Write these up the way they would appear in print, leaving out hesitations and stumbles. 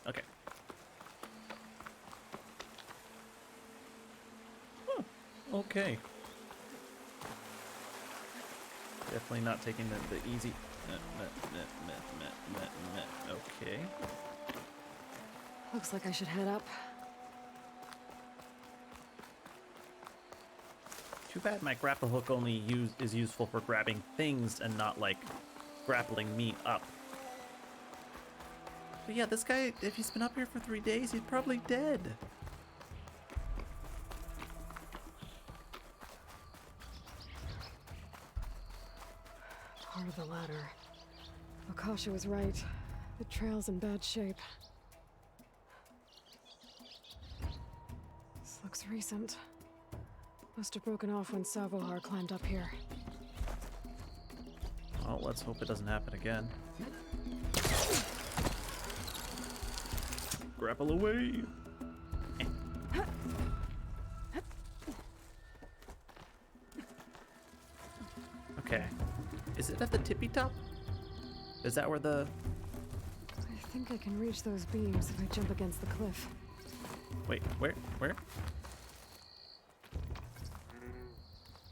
Okay. Huh. Okay. Definitely not taking the easy. Okay. Looks like I should head up. Too bad my grapple hook only is useful for grabbing things and not like grappling me up. But yeah, this guy, if he's been up here for 3 days, he's probably dead. Part of the ladder. Akasha was right. The trail's in bad shape. This looks recent. Must have broken off when Savohar climbed up here. Well, let's hope it doesn't happen again. Grapple away. Okay. Is it at the tippy top? Is that where the... I think I can reach those beams if I jump against the cliff. Wait, where?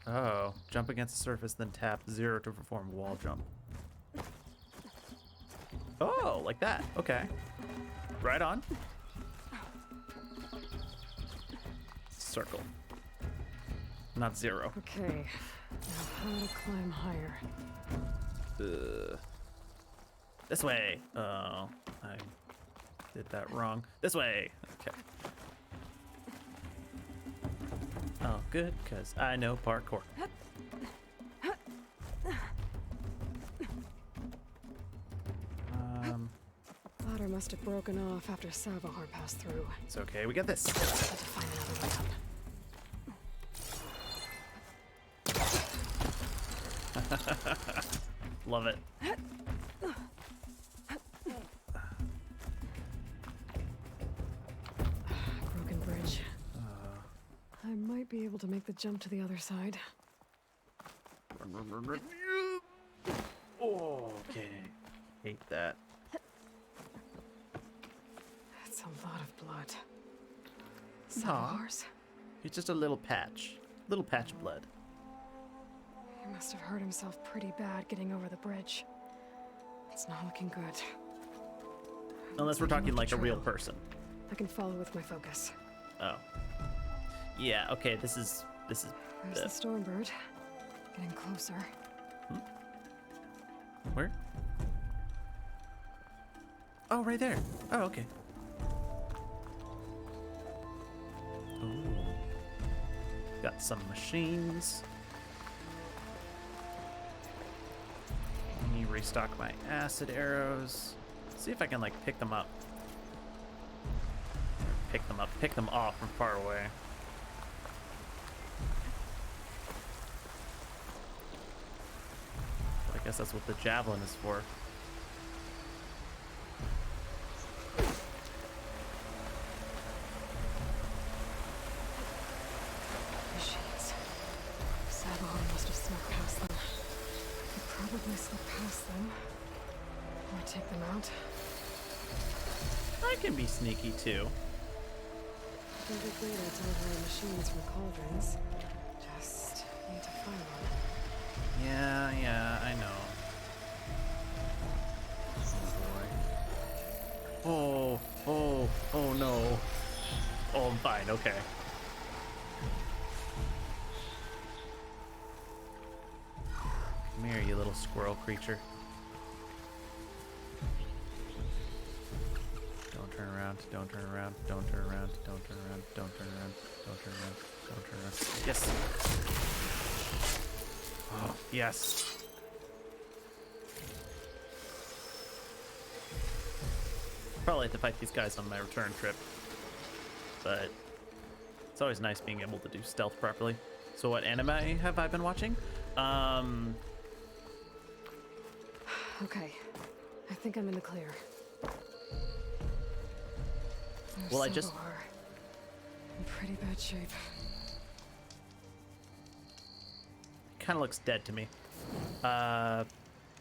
Oh, jump against the surface, then tap 0 to perform wall jump. Oh, like that. Okay. Right on. Circle. Not 0. Okay. Now how to climb higher. This way. Oh, I did that wrong. This way. Okay. Oh, good, because I know parkour. Ladder must have broken off after Savohar passed through. It's okay, we got this. Had to find another way up. Love it. Broken bridge. I might be able to make the jump to the other side. Okay. Hate that. That's a lot of blood. Aw. Savohar's. It's just a little patch. Little patch of blood. He must have hurt himself pretty bad getting over the bridge. It's not looking good. Unless we're talking like a real person. I can follow with my focus. Oh. Yeah, okay, this is There's the Stormbird. Getting closer. where? Oh, right there. Oh, okay. Ooh. Got some machines. Let me restock my acid arrows. See if I can like pick them up. Pick them off from far away. I guess that's what the javelin is for. Machines. Savohar must have snuck past them. He probably slipped past them. Or take them out. I can be sneaky too. Don't be great at delivering machines from cauldrons. Just need to find one. Yeah, I know. Oh boy. Oh no. Oh, I'm fine, okay. Come here, you little squirrel creature. Don't turn around, don't turn around, don't turn around, don't turn around, don't turn around, don't turn around, don't turn around. Yes! Oh, yes! Probably have to fight these guys on my return trip, but it's always nice being able to do stealth properly. So what anime have I been watching? Okay. I think I'm in the clear. There's Well, I just- Savohar. In pretty bad shape. Kind of looks dead to me. I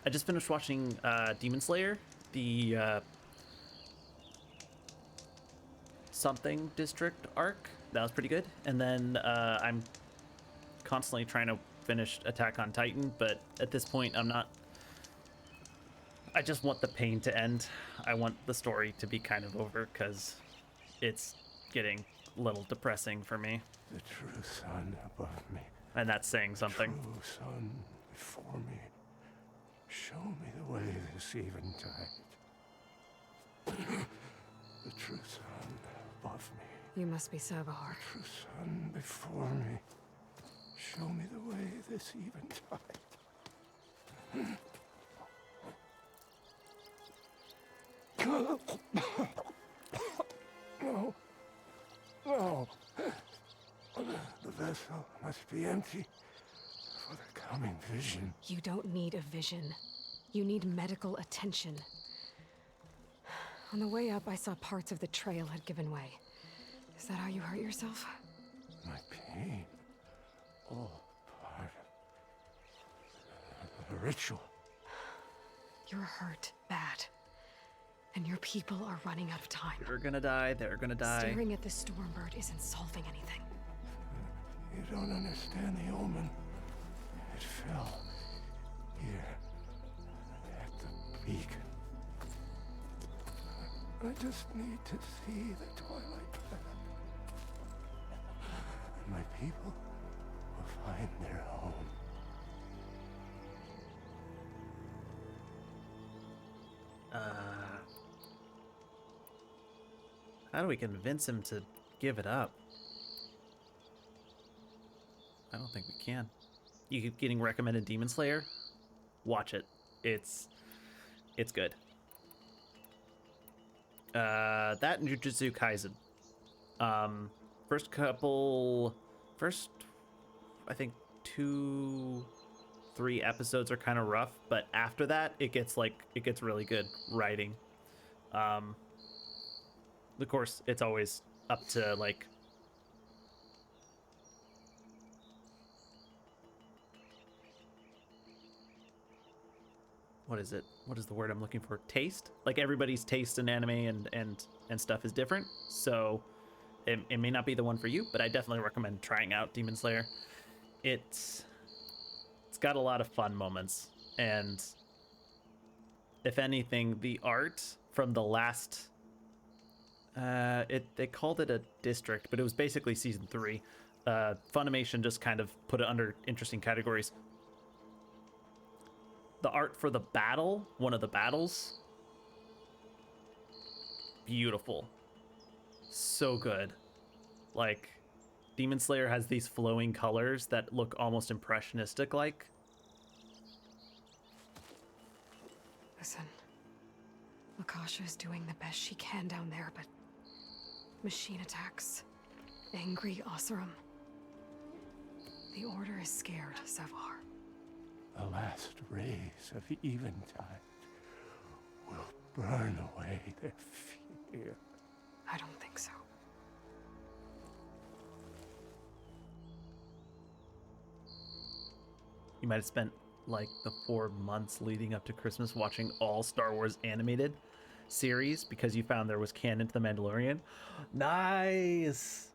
just finished watching Demon Slayer, the something district arc. That was pretty good. And then I'm constantly trying to finish Attack on Titan, but at this point I'm not. I just want the pain to end. I want the story to be kind of over because it's getting a little depressing for me. The true sun above me. And that's saying something. True sun before me. Show me the way this eventide. The true sun above me. You must be Sabahar. True sun before me. Show me the way this eventide. No. No. The vessel must be empty for the coming vision. You don't need a vision. You need medical attention. On the way up, I saw parts of the trail had given way. Is that how you hurt yourself? My pain. All part of the ritual. You're hurt bad. And your people are running out of time. You're gonna die, they're gonna die. Staring at the Stormbird isn't solving anything. You don't understand the omen. It fell here at the beacon. I just need to see the twilight path. And my people will find their home. How do we convince him to give it up? I don't think we can. You keep getting recommended Demon Slayer? Watch it. It's good. That and Jujutsu Kaisen. First, I think 2-3 episodes are kind of rough, but after that, it gets really good writing. Of course, it's always up to like. What is it? What is the word I'm looking for? Taste? Like everybody's taste in anime and stuff is different. So it may not be the one for you, but I definitely recommend trying out Demon Slayer. It's got a lot of fun moments, and if anything, the art from the last they called it a district, but it was basically season 3. Funimation just kind of put it under interesting categories. The art for the battle, one of the battles, beautiful, so good. Like, Demon Slayer has these flowing colors that look almost impressionistic like. Listen, Akasha is doing the best she can down there, but machine attacks, angry Oseram. The Order is scared, Savar. The last rays of eventide will burn away their fear. I don't think so. You might have spent like the 4 months leading up to Christmas watching all Star Wars animated series because you found there was canon to The Mandalorian. Nice.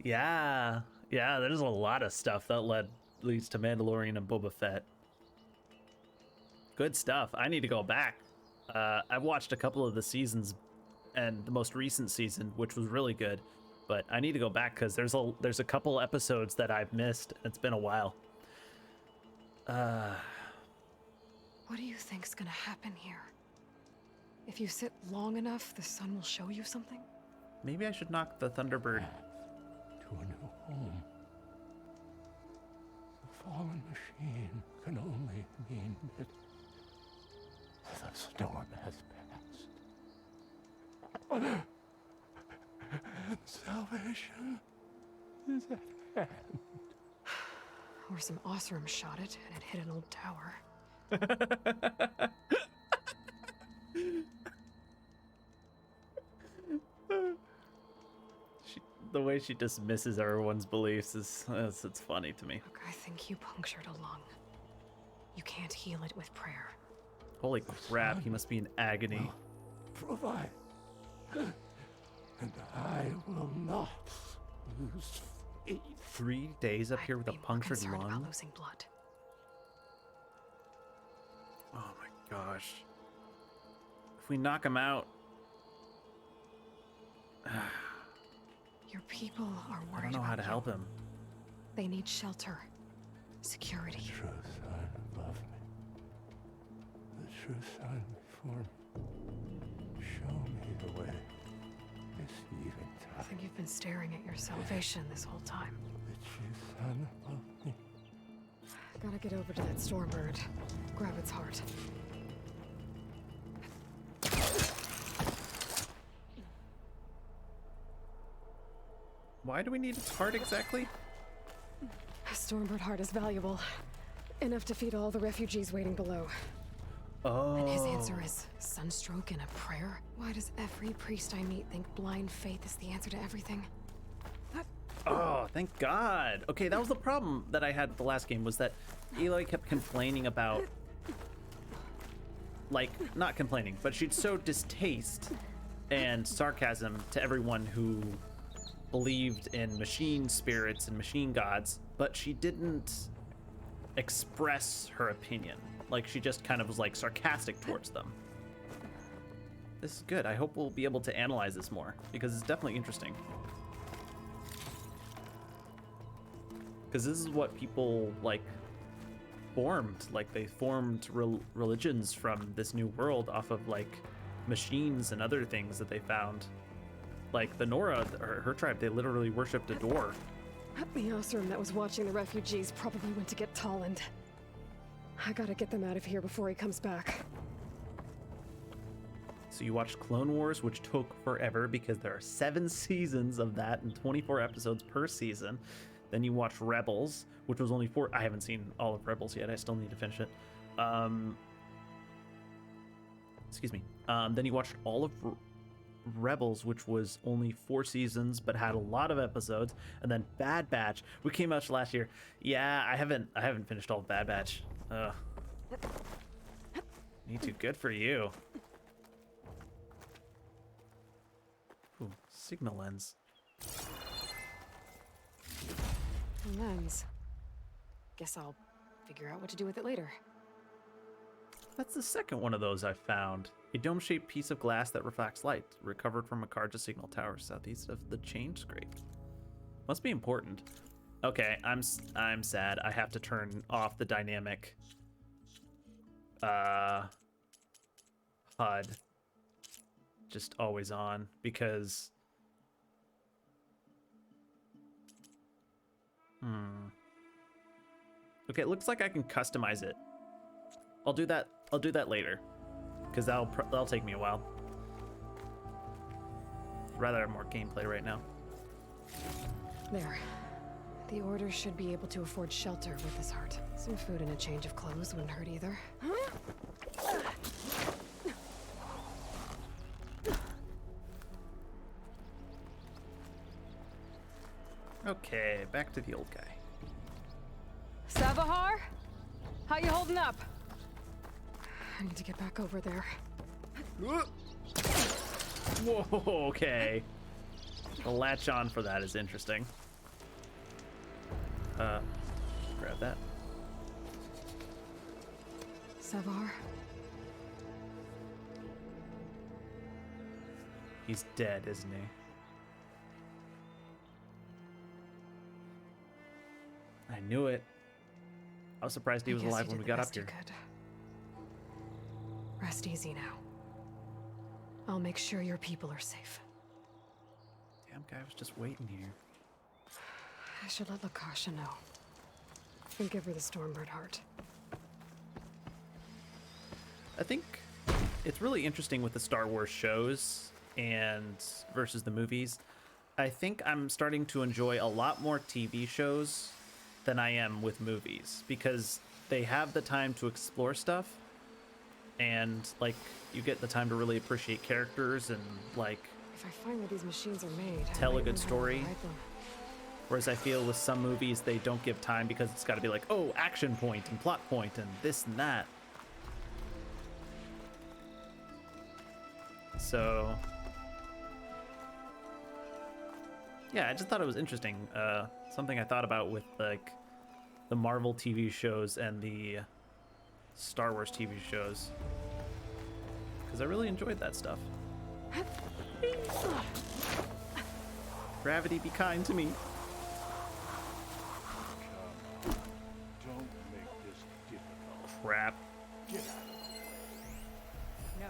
Yeah, there's a lot of stuff that leads to Mandalorian and Boba Fett. Good stuff. I need to go back. I've watched a couple of the seasons and the most recent season, which was really good, but I need to go back because there's a couple episodes that I've missed. It's been a while. What do you think's gonna happen here? If you sit long enough, the sun will show you something? Maybe I should knock the Thunderbird. To a new home. The fallen machine can only mean that the storm has passed. And salvation is at hand. Or some Oseram shot it and it hit an old tower. The way she dismisses everyone's beliefs it's funny to me. Look, I think you punctured a lung. You can't heal it with prayer. Holy crap, he must be in agony. Provide. and I will not lose faith. 3 days up I'd here with a be more punctured concerned about lung. losing blood. Oh my gosh. If we knock him out, Your people are I worried don't know how to about you. help him. They need shelter, The security. true son above me. The true son before me. Show me the way. This I eventide. think you've been staring at your salvation this whole time. The true son above me. Gotta get over to that Stormbird. Grab its heart. Why do we need its heart exactly? A Stormbird heart is valuable. Enough to feed all the refugees waiting below. Oh. And his answer is sunstroke and a prayer? Why does every priest I meet think blind faith is the answer to everything? Oh, thank God. Okay, that was the problem that I had with the last game, was that Aloy kept complaining about, like, not complaining, but she'd sow distaste and sarcasm to everyone who believed in machine spirits and machine gods, but she didn't express her opinion. Like, she just kind of was, like, sarcastic towards them. This is good. I hope we'll be able to analyze this more, because it's definitely interesting. Because this is what people, like, formed. Like, they formed religions from this new world off of, like, machines and other things that they found. Like, the Nora, her tribe, they literally worshipped a door. The Osram that was watching the refugees probably went to get Tolland. I gotta get them out of here before he comes back. So you watched Clone Wars, which took forever because there are 7 seasons of that and 24 episodes per season. Then you watched Rebels, which was only 4. I haven't seen all of Rebels yet. I still need to finish it. Excuse me. Then you watched all of Rebels, which was only 4 seasons but had a lot of episodes. And then Bad Batch, which came out last year. Yeah, I haven't finished all of Bad Batch. Ugh. Need to. Good for you. Ooh, signal lens. A lens. Guess I'll figure out what to do with it later. That's the second one of those I found. A dome-shaped piece of glass that reflects light, recovered from a Carja signal tower southeast of the chain scrape. Must be important. Okay, I'm sad. I have to turn off the dynamic HUD. Just always on, because okay, it looks like I can customize it. I'll do that later, because that'll take me a while. I'd rather have more gameplay right now. There. The Order should be able to afford shelter with this heart. Some food and a change of clothes wouldn't hurt either. Okay, back to the old guy. Savahar? How you holding up? I need to get back over there. Whoa, okay. The latch on for that is interesting. Grab that. Savar? He's dead, isn't he? I knew it. I was surprised he was I guess alive you when did we the got up best you here. could. Rest easy now. I'll make sure your people are safe. Damn guy was just waiting here. I should let Lakasha know. And give her the Stormbird heart. I think it's really interesting with the Star Wars shows and versus the movies. I think I'm starting to enjoy a lot more TV shows than I am with movies, because they have the time to explore stuff, and like you get the time to really appreciate characters and like If I find where these machines are made, I Tell a might good learn how to story. ride them. whereas I feel with some movies they don't give time because it's got to be like, oh, action point and plot point and this and that. So Yeah, I just thought it was interesting. Something I thought about with like the Marvel TV shows and the Star Wars TV shows, because I really enjoyed that stuff. Gravity, be kind to me. Don't make this difficult. Crap. Get out. No.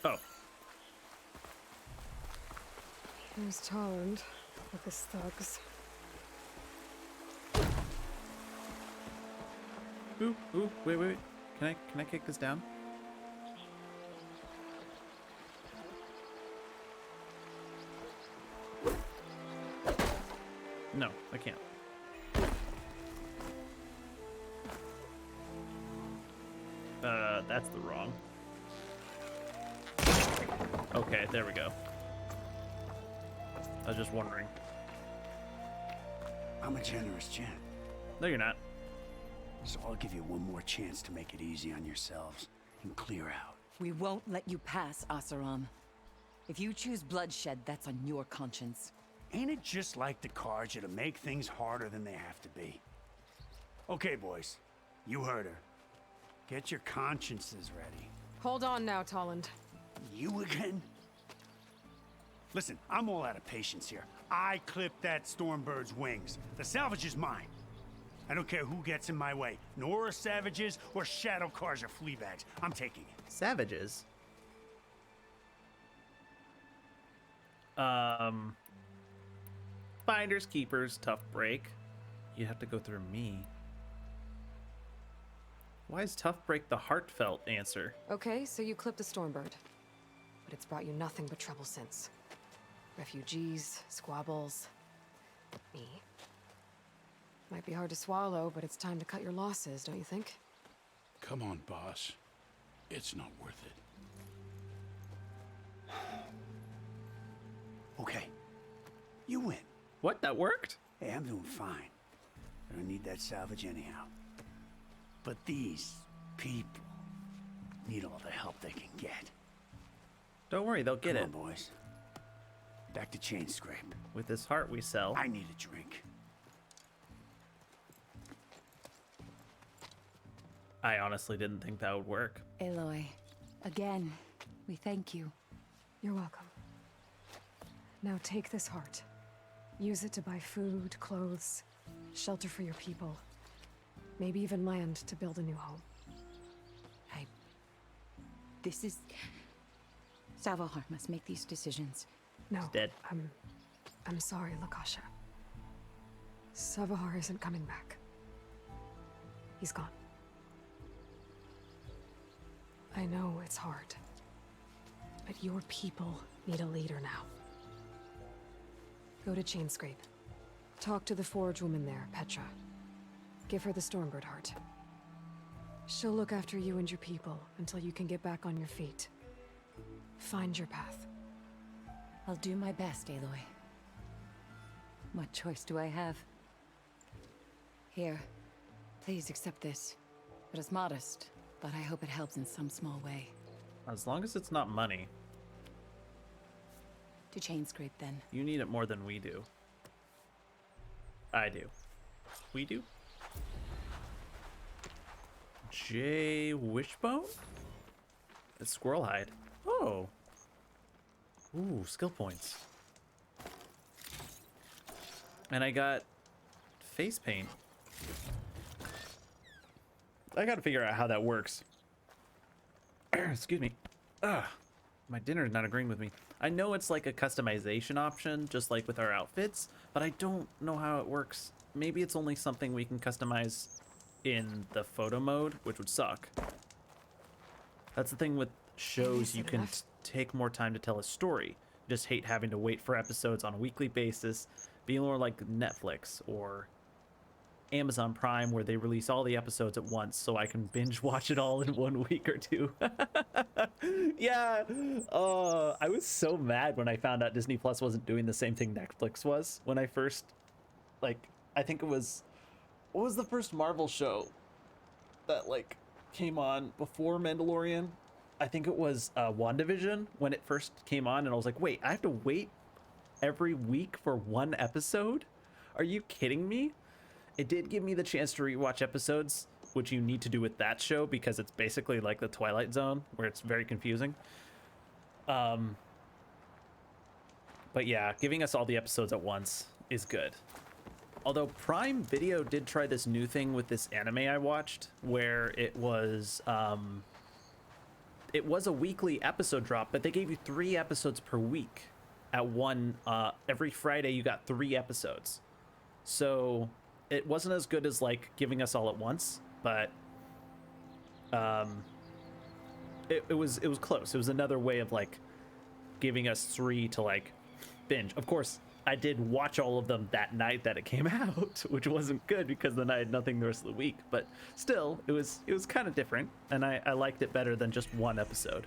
Oh, There's Tolland with his thugs. ooh, wait. Can I kick this down? No, I can't. That's the wrong. Okay, there we go. I was just wondering. I'm a generous gent, No, you're not. so I'll give you one more chance to make it easy on yourselves and clear out. We won't let you pass, Asaram. If you choose bloodshed, that's on your conscience. Ain't it just like the Carja to make things harder than they have to be? Okay, boys, you heard her. Get your consciences ready. Hold on now, Tolland. You again? Listen, I'm all out of patience here. I clipped that Stormbird's wings. The salvage is mine. I don't care who gets in my way. Nora Savages or Shadow Carja fleabags. I'm taking it. Savages. Finders, keepers, tough break. You have to go through me. Why is tough break the heartfelt answer? Okay, so you clipped the Stormbird. But it's brought you nothing but trouble since. Refugees, squabbles, me. Might be hard to swallow, but it's time to cut your losses, don't you think? Come on, boss. It's not worth it. Okay. You win. What? That worked? Hey, I'm doing fine. I don't need that salvage anyhow. But these people need all the help they can get. Don't worry, they'll get Come it. on, boys. Back to chain scrape. With this heart we sell. I need a drink. I honestly didn't think that would work. Aloy, again, we thank you. You're welcome. Now take this heart. Use it to buy food, clothes, shelter for your people. Maybe even land to build a new home. This is... Savahar must make these decisions. No, dead. I'm sorry, Lakasha. Savahar isn't coming back. He's gone. I know it's hard, but your people need a leader now. Go to Chainscrape. Talk to the forge woman there, Petra. Give her the Stormbird heart. She'll look after you and your people until you can get back on your feet. Find your path. I'll do my best, Aloy. What choice do I have? Here, please accept this. It is modest, but I hope it helps in some small way. As long as it's not money. To Chainscrape, then. You need it more than we do. I do. We do? Jay Wishbone? It's Squirrel Hide. Oh. Ooh, skill points. And I got face paint. I gotta figure out how that works. Excuse me. Ugh. My dinner's not agreeing with me. I know it's like a customization option, just like with our outfits, but I don't know how it works. Maybe it's only something we can customize in the photo mode, which would suck. That's the thing with shows, you can take more time to tell a story. Just hate having to wait for episodes on a weekly basis. Be more like Netflix or Amazon Prime, where they release all the episodes at once so I can binge watch it all in 1 week or two. Yeah. I was so mad when I found out Disney Plus wasn't doing the same thing Netflix was when I first, like, I think it was, what was the first Marvel show that like came on before Mandalorian? I think it was WandaVision when it first came on, and I was like, wait, I have to wait every week for one episode? Are you kidding me? It did give me the chance to rewatch episodes, which you need to do with that show because it's basically like the Twilight Zone, where it's very confusing. But yeah, giving us all the episodes at once is good. Although Prime Video did try this new thing with this anime I watched, where it was a weekly episode drop, but they gave you 3 episodes per week at one. Every Friday you got 3 episodes, so it wasn't as good as like giving us all at once, but it was close. It was another way of like giving us 3 to like binge. Of course, I did watch all of them that night that it came out, which wasn't good because then I had nothing the rest of the week. But still, it was kind of different, and I liked it better than just one episode.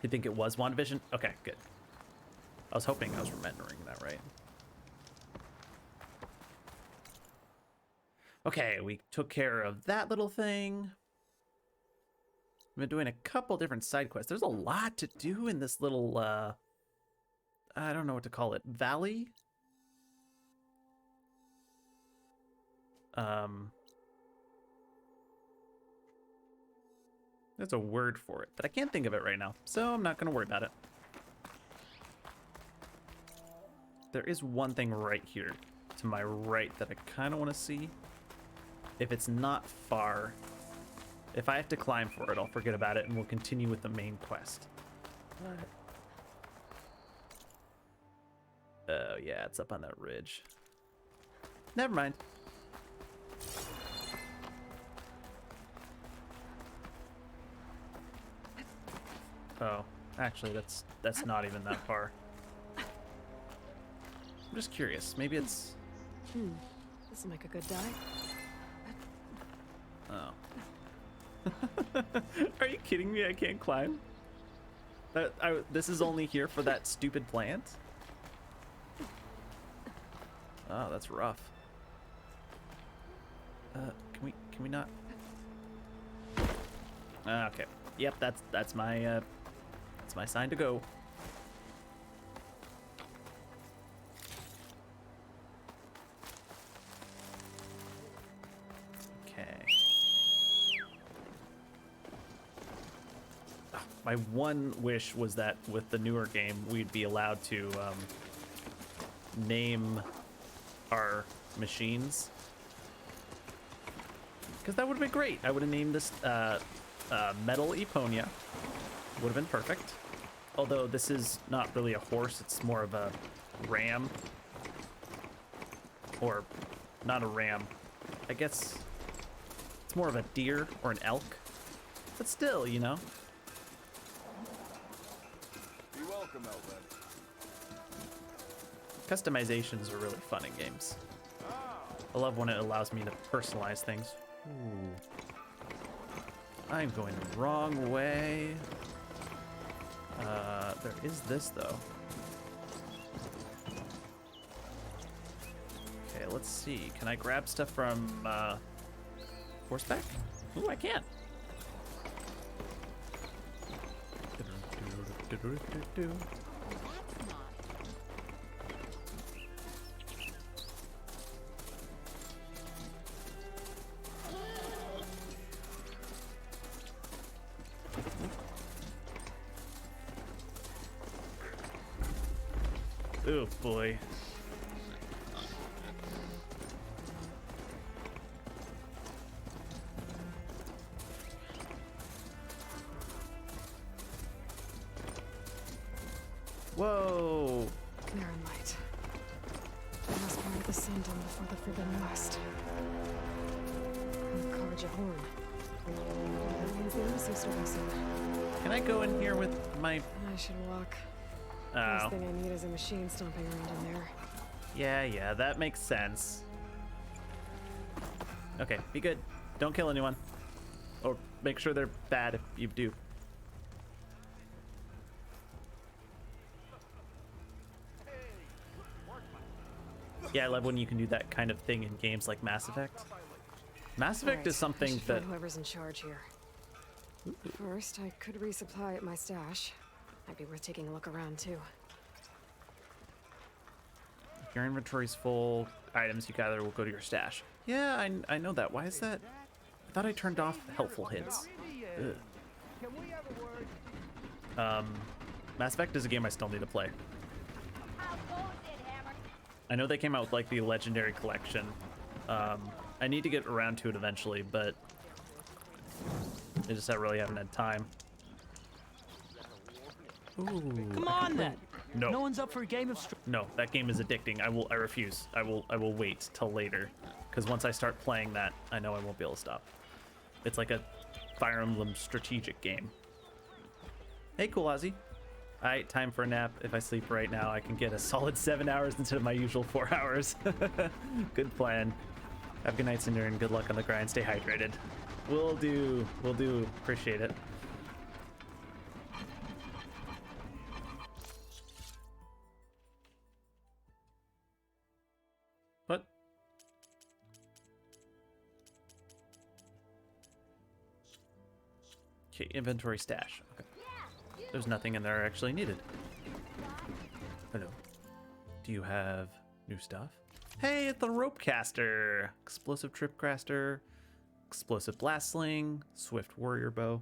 You think it was WandaVision? Okay, good. I was hoping I was remembering that right. Okay, we took care of that little thing. We've been doing a couple different side quests. There's a lot to do in this little, I don't know what to call it, valley? There's a word for it, but I can't think of it right now, so I'm not going to worry about it. There is one thing right here to my right that I kind of want to see. If it's not far, if I have to climb for it, I'll forget about it and we'll continue with the main quest. Oh yeah, it's up on that ridge. Never mind. Oh, actually that's not even that far. I'm just curious. Maybe it's... This will make a good die. Oh. Are you kidding me? I can't climb? This is only here for that stupid plant? Oh, that's rough. Can we not? Okay. Yep, that's my sign to go. Okay. My one wish was that with the newer game, we'd be allowed to name our machines. Because that would have been great. I would have named this Metal Eponia. Would have been perfect. Although this is not really a horse, it's more of a ram. Or not a ram. I guess it's more of a deer or an elk. But still, you know. You're welcome, Elven. Customizations are really fun in games. I love when it allows me to personalize things. Ooh. I'm going the wrong way. There is this though. Okay, let's see. Can I grab stuff from horseback? Ooh, I can. Oh boy. Whoa. Clear and light. The last part of the sun done before the Forbidden West. And Karja Horn. That means the embassy starting soon. Can I go in here with my... I should walk. Oh. Last thing I need is a machine stomping around in there. Yeah, that makes sense. Okay, be good. Don't kill anyone. Or make sure they're bad if you do. Yeah, I love when you can do that kind of thing in games like Mass Effect. Mass Effect is something I should that... find whoever's in charge here. First, I could resupply at my stash. Might be worth taking a look around, too. If your inventory's full, items you gather will go to your stash. Yeah, I know that. Why is that? I thought I turned off helpful hints. Ugh. Mass Effect is a game I still need to play. I know they came out with like the Legendary Collection. I need to get around to it eventually, but I just really haven't had time. Ooh, Come on then. No. No one's up for a game of No, that game is addicting. I refuse. I will wait till later, because once I start playing that, I know I won't be able to stop. It's like a Fire Emblem strategic game. Hey, cool Ozzy. Alright, time for a nap. If I sleep right now, I can get a solid 7 hours instead of my usual 4 hours. Good plan. Have a good night, Cinder, and good luck on the grind. Stay hydrated. Will do. Will do. Appreciate it. What? Okay, inventory stash. Okay. There's nothing in there I actually needed. Hello. Do you have new stuff? Hey, it's the Ropecaster! Explosive Tripcaster, Explosive Blast Sling, Swift Warrior Bow,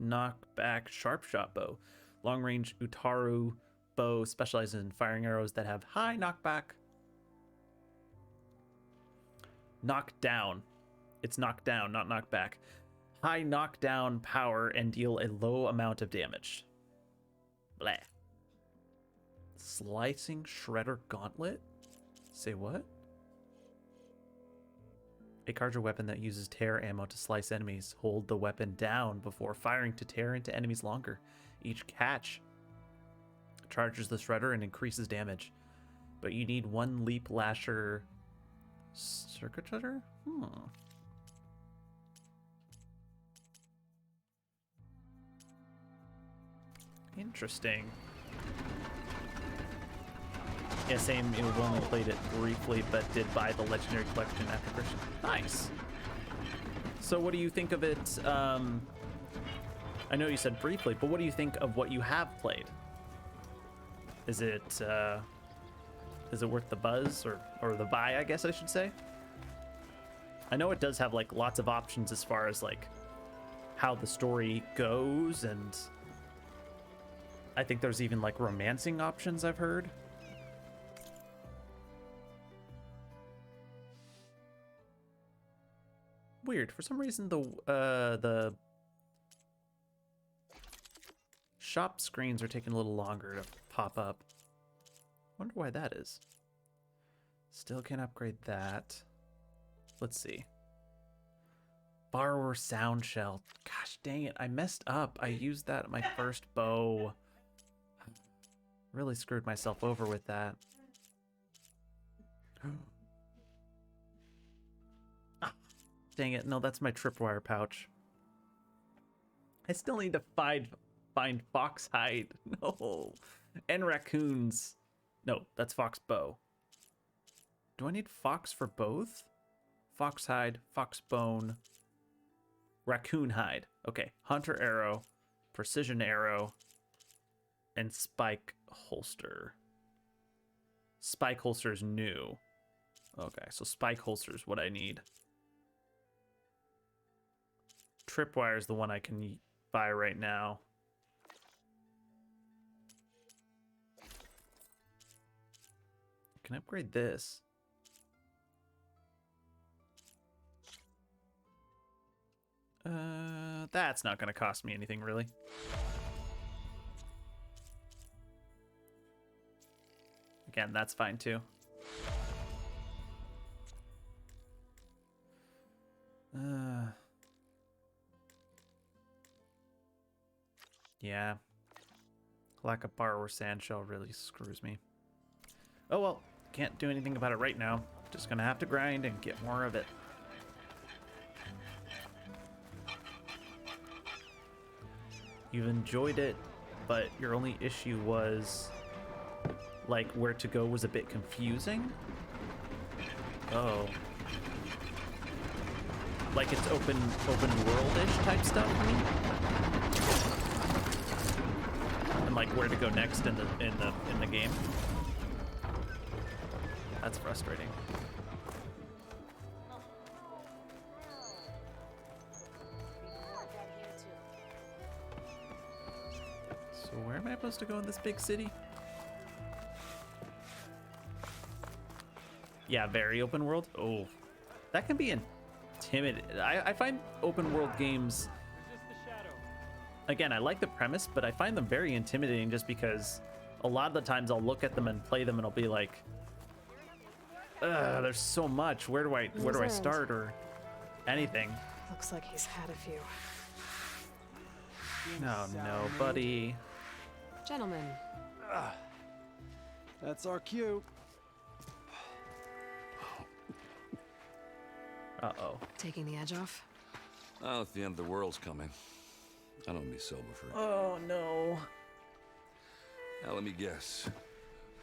Knockback Sharpshot Bow, Long Range Utaru Bow specializes in firing arrows that have high knockback. Knockdown. It's knockdown, not knockback. High knockdown power and deal a low amount of damage. Blah. Slicing Shredder Gauntlet? Say what? A Carja weapon that uses tear ammo to slice enemies. Hold the weapon down before firing to tear into enemies longer. Each catch charges the Shredder and increases damage. But you need one Leap Lasher Circuit Shredder? Interesting. Yeah, same. We've only played it briefly, but did buy the Legendary Collection after Christian. Nice. So what do you think of it? I know you said briefly, but what do you think of what you have played? Is it worth the buzz or the buy, I guess I should say? I know it does have like lots of options as far as like how the story goes, and I think there's even like romancing options I've heard. Weird. For some reason, the shop screens are taking a little longer to pop up. Wonder why that is. Still can't upgrade that. Let's see. Borrower sound shell. Gosh dang it! I messed up. I used that at my first bow. Really screwed myself over with that. Dang it, no, that's my tripwire pouch. I still need to find fox hide. No. And raccoons. No, that's fox bow. Do I need fox for both? Fox hide, fox bone, raccoon hide. Okay, hunter arrow, precision arrow, and spike holster. Spike holster is new. Okay, so spike holster is what I need. Tripwire is the one I can buy right now. Can I upgrade this? That's not going to cost me anything, really. Again, that's fine too. Yeah. Lack of borrower sandshell really screws me. Oh well, can't do anything about it right now. Just gonna have to grind and get more of it. You've enjoyed it, but your only issue was like where to go was a bit confusing. Oh. like it's open world-ish type stuff. I mean, and like where to go next in the game. That's frustrating. So where am I supposed to go in this big city? Yeah, very open world. Oh, that can be intimidating. I find open world games, again, I like the premise, but I find them very intimidating just because a lot of the times I'll look at them and play them and I'll be like, there's so much. Where do I start or anything? Looks like he's had a few. Oh no, buddy. Gentlemen, That's our cue. Uh-oh. taking the edge off. Oh, if the end of the world's coming, I don't be sober for it. Oh no. Now let me guess.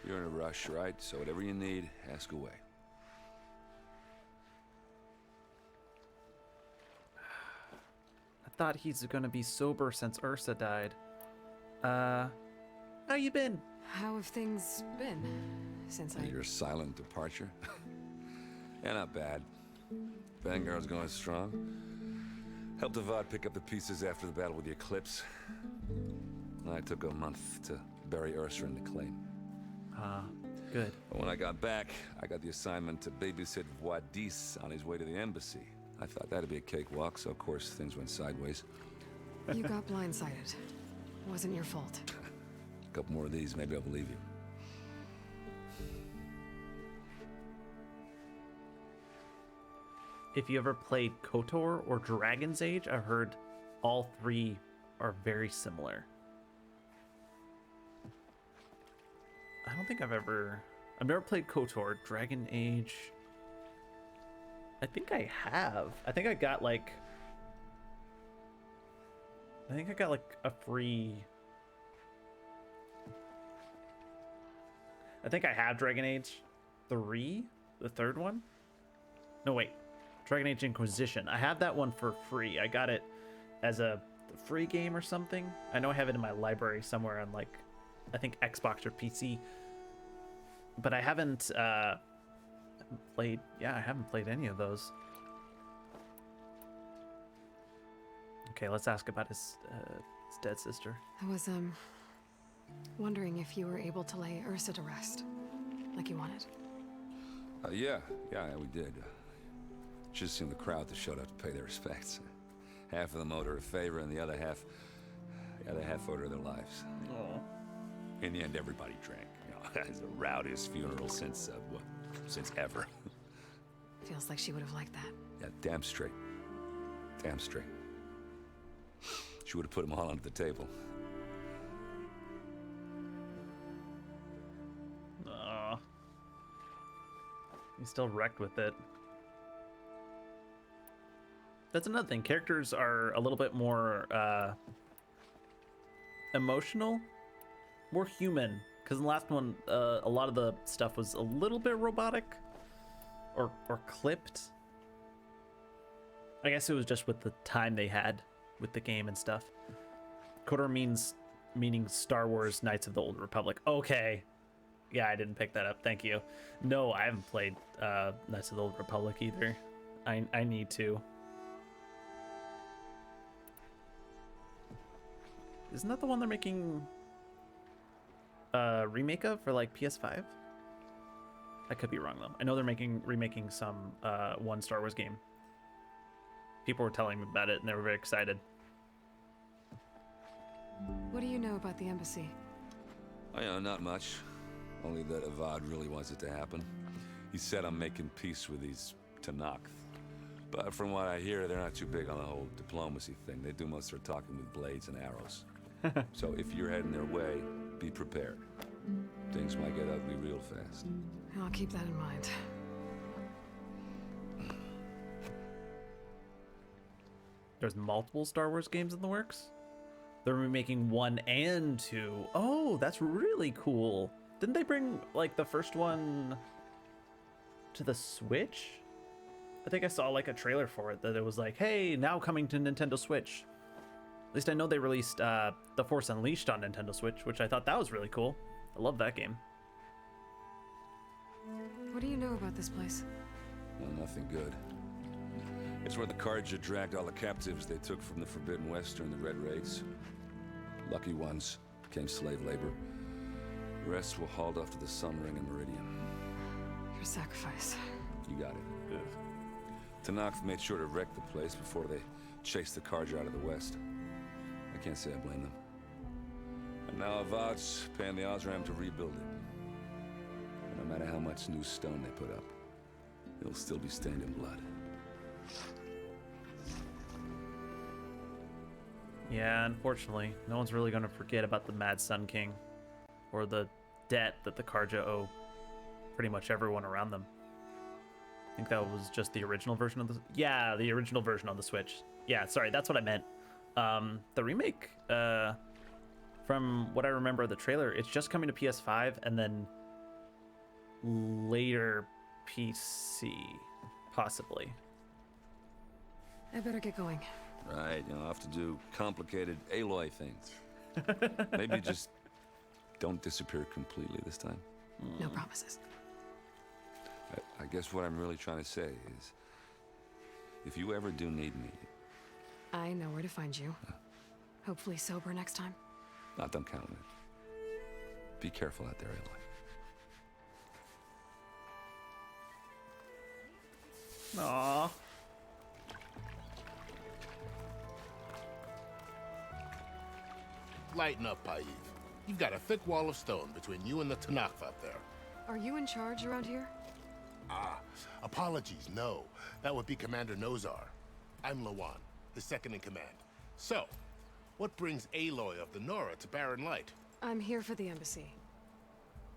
You're in a rush, right? So whatever you need, ask away. I thought he's gonna be sober since Ursa died. How you been? How have things been since I... Your silent departure? Yeah, not bad. Vanguard's going strong. Helped Avad pick up the pieces after the battle with the Eclipse. I took a month to bury Ursa in the claim. Good. But when I got back, I got the assignment to babysit Wadis on his way to the embassy. I thought that'd be a cakewalk, so of course things went sideways. You got blindsided. Wasn't your fault. A couple more of these, maybe I'll believe you. If you ever played KOTOR or Dragon's Age, I've heard all three are very similar. I don't think I've never played KOTOR. Dragon Age, I think I have. I think I got like a free... I think I have Dragon Age 3, the third one. No, wait. Dragon Age Inquisition. I have that one for free. I got it as a free game or something. I know I have it in my library somewhere on, like, I think Xbox or PC. But I haven't played... Yeah, I haven't played any of those. Okay, let's ask about his dead sister. I was, wondering if you were able to lay Ursa to rest, like you wanted. Yeah, we did. Just seen the crowd that showed up to pay their respects. Half of them owed her a favor, and the other half owed her their lives. Oh. In the end, everybody drank. You know, it's the rowdiest funeral since ever. Feels like she would have liked that. Yeah, damn straight. Damn straight. She would have put them all under the table. He's still wrecked with it. That's another thing. Characters are a little bit more emotional, more human. Because in the last one, a lot of the stuff was a little bit robotic or clipped. I guess it was just with the time they had with the game and stuff. KOTOR meaning Star Wars Knights of the Old Republic. Okay. Yeah, I didn't pick that up. Thank you. No, I haven't played Knights of the Old Republic either. I need to. Isn't that the one they're making a remake of for like PS5? I could be wrong though. I know they're remaking some one Star Wars game. People were telling me about it and they were very excited. What do you know about the embassy? Oh, yeah, not much. Only that Avad really wants it to happen. He said I'm making peace with these Tanakh. But from what I hear, they're not too big on the whole diplomacy thing. They do most of their talking with blades and arrows. So if you're heading their way, be prepared. Things might get ugly real fast. I'll keep that in mind. There's multiple Star Wars games in the works? They're remaking 1 and 2. Oh, that's really cool. Didn't they bring, like, the first one to the Switch? I think I saw like a trailer for it that it was like, hey, now coming to Nintendo Switch. At least I know they released The Force Unleashed on Nintendo Switch, which I thought that was really cool. I love that game. What do you know about this place? Well, nothing good. It's where the Carja dragged all the captives they took from the Forbidden West during the Red Raids. Lucky ones became slave labor. The rest were hauled off to the Sun Ring and Meridian. Your sacrifice. You got it. Tenakth made sure to wreck the place before they chased the Carja out of the West. I can't say I blame them. And now Avad's paying the Osram to rebuild it. And no matter how much new stone they put up, it'll still be stained in blood. Yeah, unfortunately, no one's really going to forget about the Mad Sun King, or the debt that the Carja owe pretty much everyone around them. I think that was just the original version of the... Yeah, the original version on the Switch. Yeah, sorry, that's what I meant. The remake, from what I remember of the trailer, it's just coming to PS5 and then later PC, possibly. I better get going. Right, I'll have to do complicated Aloy things. Maybe just don't disappear completely this time. No promises. I guess what I'm really trying to say is, if you ever do need me, I know where to find you. Hopefully sober next time. not done counting it. Be careful out there, Aloy. Aww. Lighten up, Paiv. You've got a thick wall of stone between you and the Tenakth up there. Are you in charge around here? Apologies, no. That would be Commander Nozar. I'm Lawan, his second in command. So, what brings Aloy of the Nora to Barren Light? I'm here for the embassy.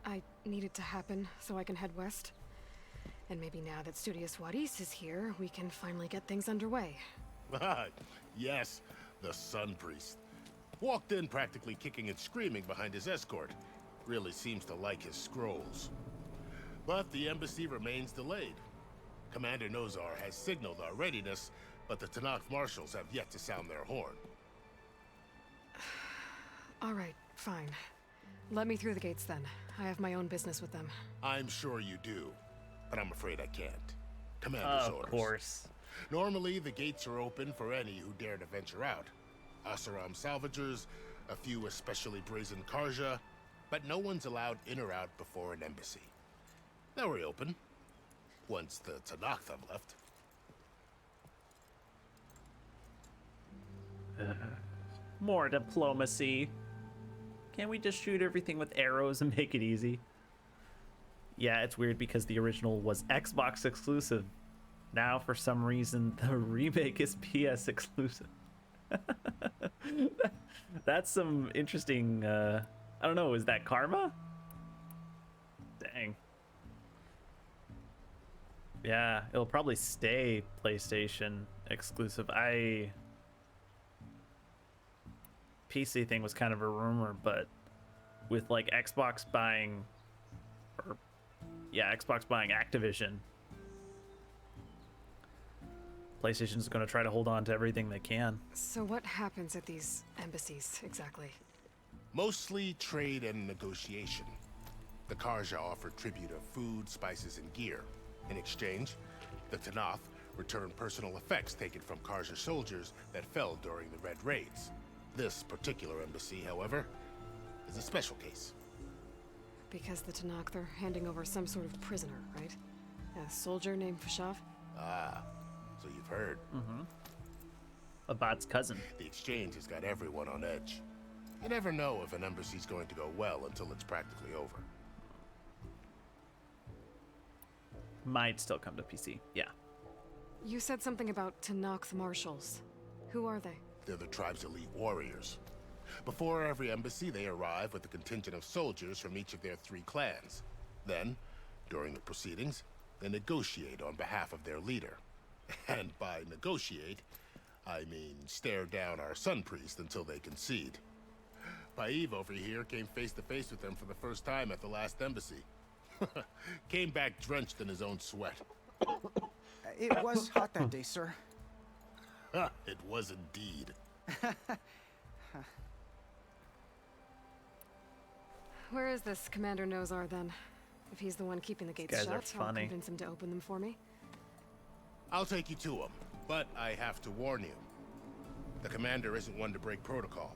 I need it to happen so I can head west. And maybe now that Studious Wadis is here, we can finally get things underway. Yes, the Sun Priest. Walked in practically kicking and screaming behind his escort. Really seems to like his scrolls. But the embassy remains delayed. Commander Nozar has signaled our readiness, but the Tenakth marshals have yet to sound their horn. All right, fine. Let me through the gates then. I have my own business with them. I'm sure you do, but I'm afraid I can't. Commander's Of orders. course. Normally, the gates are open for any who dare to venture out. Asaram salvagers, a few especially brazen Carja, but no one's allowed in or out before an embassy. They'll reopen, once the Tenakth have left. More diplomacy. Can't we just shoot everything with arrows and make it easy? Yeah, it's weird because the original was Xbox exclusive. Now, for some reason, the remake is PS exclusive. That's some interesting, I don't know, is that karma? Dang. Yeah, it'll probably stay PlayStation exclusive. PC thing was kind of a rumor, but with like Xbox buying, Xbox buying Activision, PlayStation's going to try to hold on to everything they can. So what happens at these embassies, exactly? Mostly trade and negotiation. The Carja offer tribute of food, spices, and gear. In exchange, the Tenakth return personal effects taken from Carja soldiers that fell during the Red Raids. This particular embassy, however, is a special case. Because the Tenakth are handing over some sort of prisoner, right? A soldier named Fashav? Ah, so you've heard. Abad's cousin. The exchange has got everyone on edge. You never know if an embassy's going to go well until it's practically over. Might still come to PC, yeah. You said something about Tenakth marshals. Who are they? They're the tribe's elite warriors. Before every embassy, they arrive with a contingent of soldiers from each of their 3 clans. Then, during the proceedings, they negotiate on behalf of their leader. And by negotiate, I mean stare down our Sun Priest until they concede. Paiv over here came face to face with them for the first time at the last embassy. Came back drenched in his own sweat. It was hot that day, sir. It was indeed. Where is this Commander Nozar then? If he's the one keeping the gates guys are shut, I'll funny. convince him to open them for me. I'll take you to him, but I have to warn you. The commander isn't one to break protocol,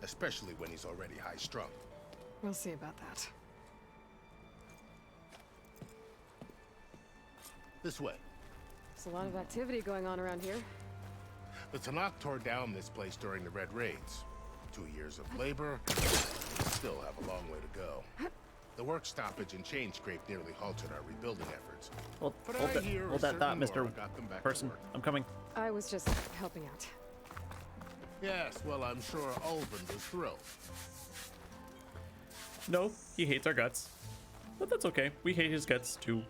especially when he's already high-strung. We'll see about that. This way. There's a lot of activity going on around here. The Tanakh tore down this place during the Red Raids. 2 years of labor, we still have a long way to go. The work stoppage and chain scrape nearly halted our rebuilding efforts. Hold, But hold, I that, hear hold a that thought, certain Mr. Mora got them back to Person. work. I'm coming. I was just helping out. Yes, well, I'm sure Ulvin was thrilled. No, he hates our guts. But that's okay. We hate his guts too.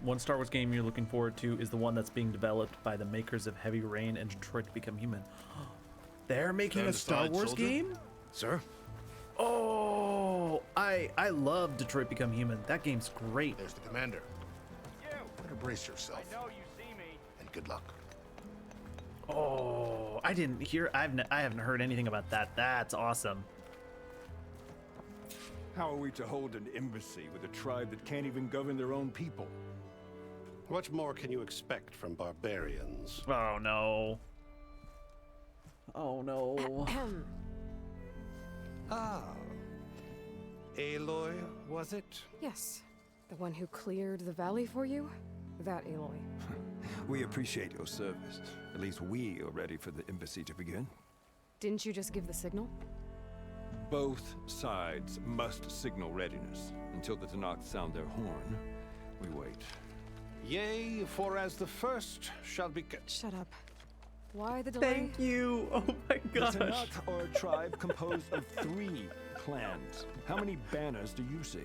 One Star Wars game you're looking forward to is the one that's being developed by the makers of Heavy Rain and Detroit Become Human. They're making a Star Stand aside, Wars soldier. game? Sir? Oh, I love Detroit Become Human. That game's great. There's the commander. Better brace yourself. I know you see me. And good luck. Oh, I didn't hear. I haven't heard anything about that. That's awesome. How are we to hold an embassy with a tribe that can't even govern their own people? What more can you expect from barbarians? Oh no. Oh no. Ah. Aloy, was it? Yes. The one who cleared the valley for you? That Aloy. We appreciate your service. At least we are ready for the embassy to begin. Didn't you just give the signal? Both sides must signal readiness. Until the Tanakh sound their horn, we wait. Yea, for as the first shall be... Shut up. Why the delay? Thank you. Oh my gosh. The Tanakh are a tribe composed of 3 clans. How many banners do you see?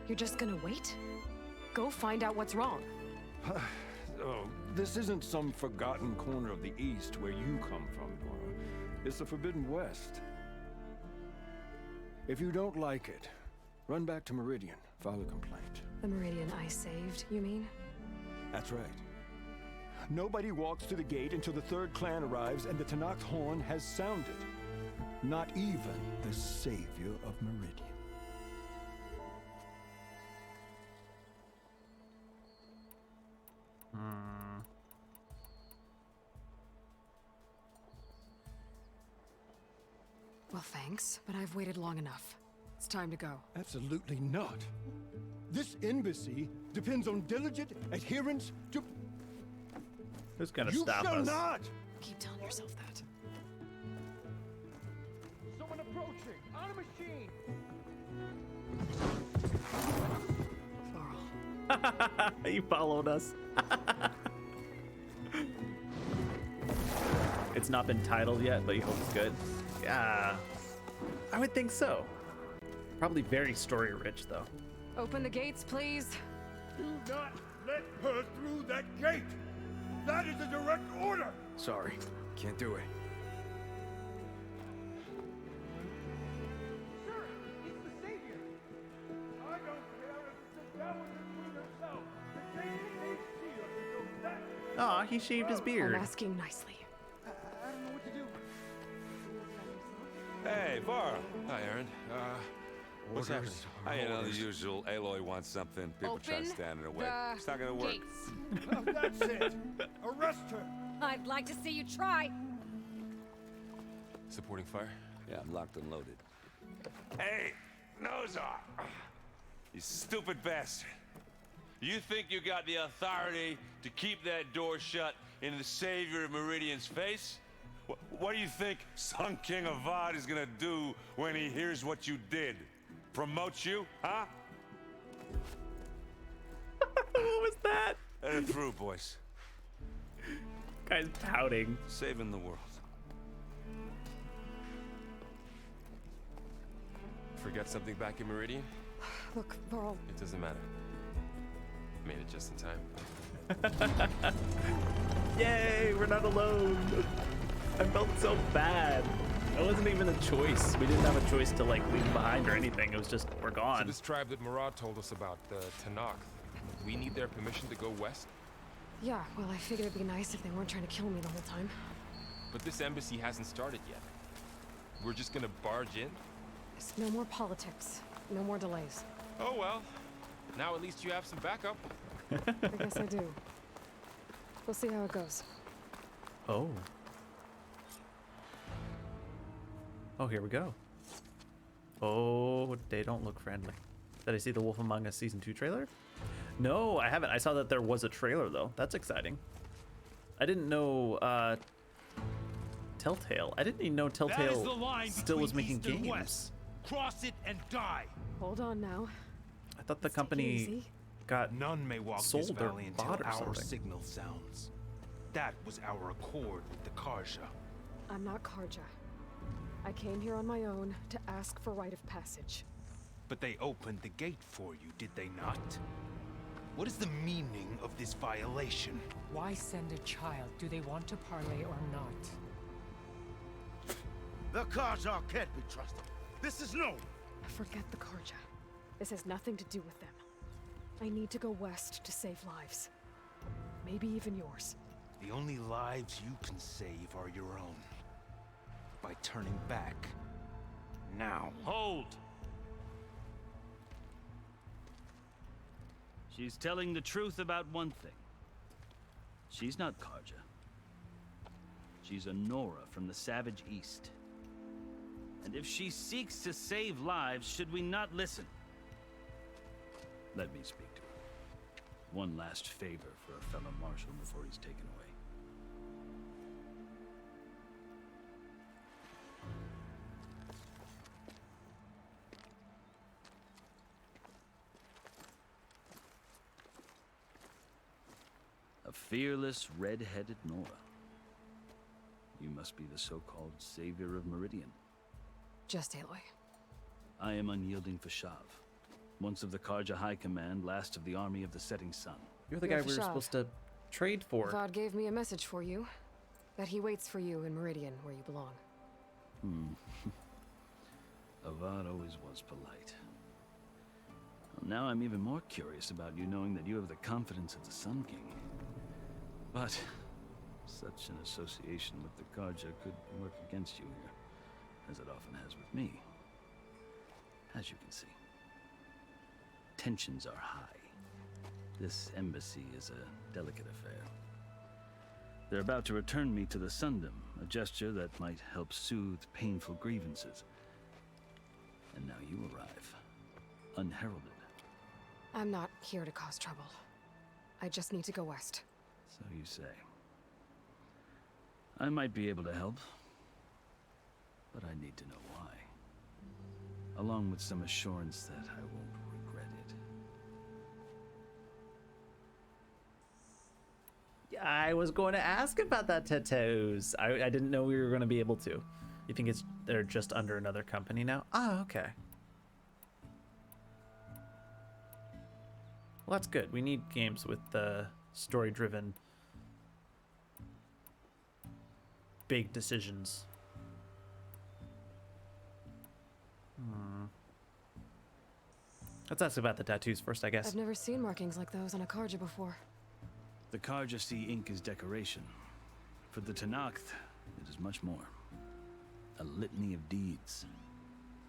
You're just gonna wait? Go find out what's wrong. Oh, this isn't some forgotten corner of the East where you come from, Nora. It's the Forbidden West. If you don't like it, run back to Meridian, file a complaint. The Meridian I saved, you mean? That's right. Nobody walks to the gate until the 3rd clan arrives and the Tanakh's horn has sounded. Not even the savior of Meridian. Well, thanks, but I've waited long enough. It's time to go. Absolutely not. This embassy depends on diligent adherence to... Who's gonna You stop shall us? not! Keep telling yourself that. Someone approaching! On a machine! Varl. He followed us. It's not been titled yet, but you hope it's good. Yeah, I would think so. Probably very story rich though. Open the gates, please. Do not let her through that gate! That is a direct order! Sorry, can't do it. Sir, it's the Savior! I don't care if it's the devil that herself. The gate may see us until that... Aw, he shaved his beard. I'm asking nicely. I don't know what to do. Hey, Varl. Hi, Aaron. What's happening? You know, the usual. Aloy wants something. People try to stand in her way. the It's not gonna work. That's it! Arrest her! I'd like to see you try. Supporting fire? Yeah, I'm locked and loaded. Hey, Nozar! You stupid bastard. You think you got the authority to keep that door shut in the savior of Meridian's face? What do you think Sun King Avad is gonna do when he hears what you did? Promote you, huh? What was that? Let it through, boys. Guy's pouting. Saving the world. Forgot something back in Meridian? Look, Varl. It doesn't matter. Made it just in time. Yay, we're not alone. I felt so bad. That wasn't even a choice. We didn't have a choice to like leave them behind or anything. It was just we're So gone. this tribe that Murad told us about, the Tanakh, we need their permission to go west? Yeah, well, I figured it'd be nice if they weren't trying to kill me the whole time. But this embassy hasn't started yet. We're just gonna barge in? It's no more politics. No more delays. Oh well. Now at least you have some backup. I guess I do. We'll see how it goes. Oh. Oh, here we go. Oh, they don't look friendly. Did I see the Wolf Among Us Season 2 trailer? No, I haven't. I saw that there was a trailer, though. That's exciting. I didn't know, Telltale. I didn't even know Telltale still was making games. Cross it and die. Hold on now. I thought the company got None may walk this sold or valley until bought or our something. signal sounds. That was our accord with the Karja. I'm not Karja. I came here on my own to ask for rite of passage. But they opened the gate for you, did they not? What is the meaning of this violation? Why send a child? Do they want to parley or not? The Karja can't be trusted. This is known. Forget the Karja. This has nothing to do with them. I need to go west to save lives. Maybe even yours. The only lives you can save are your own. By turning back. Now. Hold! She's telling the truth about one thing. She's not Karja. She's a Nora from the Savage East. And if she seeks to save lives, should we not listen? Let me speak to her. One last favor for a fellow marshal before he's taken away. A fearless, red-headed Nora. You must be the so-called savior of Meridian. Just Aloy. I am unyielding Fashav, once of the Karja High Command, last of the army of the Setting Sun. You're the guy we were supposed to trade for. Avad gave me a message for you. That he waits for you in Meridian, where you belong. Avad always was polite. Well, now I'm even more curious about you knowing that you have the confidence of the Sun King. But such an association with the Karja could work against you here, as it often has with me. As you can see, tensions are high. This embassy is a delicate affair. They're about to return me to the Sundom, a gesture that might help soothe painful grievances. And now you arrive, unheralded. I'm not here to cause trouble. I just need to go west. So you say. I might be able to help, but I need to know why. Along with some assurance that I won't regret it. I was going to ask about that, Tetos. I didn't know we were going to be able to. You think they're just under another company now? Oh, okay. Well, that's good. We need games with the story-driven big decisions. Let's ask about the tattoos first, I guess. I've never seen markings like those on a Karja before. The Karja see ink as decoration. For the Tanakh, it is much more. A litany of deeds.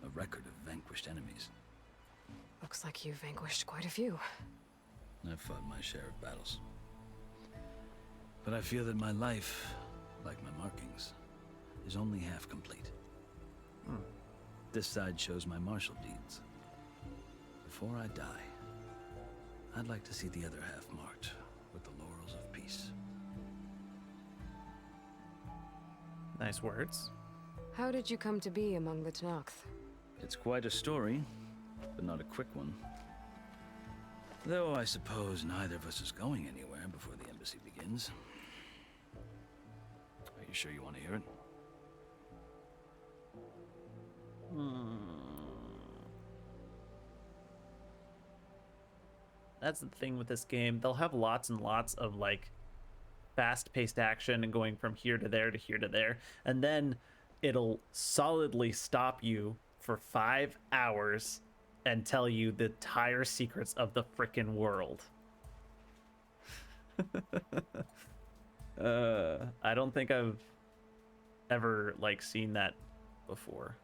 A record of vanquished enemies. Looks like you've vanquished quite a few. I've fought my share of battles. But I feel that my life, like my markings, is only half complete. This side shows my martial deeds. Before I die, I'd like to see the other half marked with the laurels of peace. Nice words. How did you come to be among the Tanakh? It's quite a story, but not a quick one. Though I suppose neither of us is going anywhere before the embassy begins. Are you sure you want to hear it? That's the thing with this game. They'll have lots and lots of like fast-paced action and going from here to there to here to there, and then it'll solidly stop you for 5 hours and tell you the entire secrets of the frickin' world. I don't think I've ever like seen that before.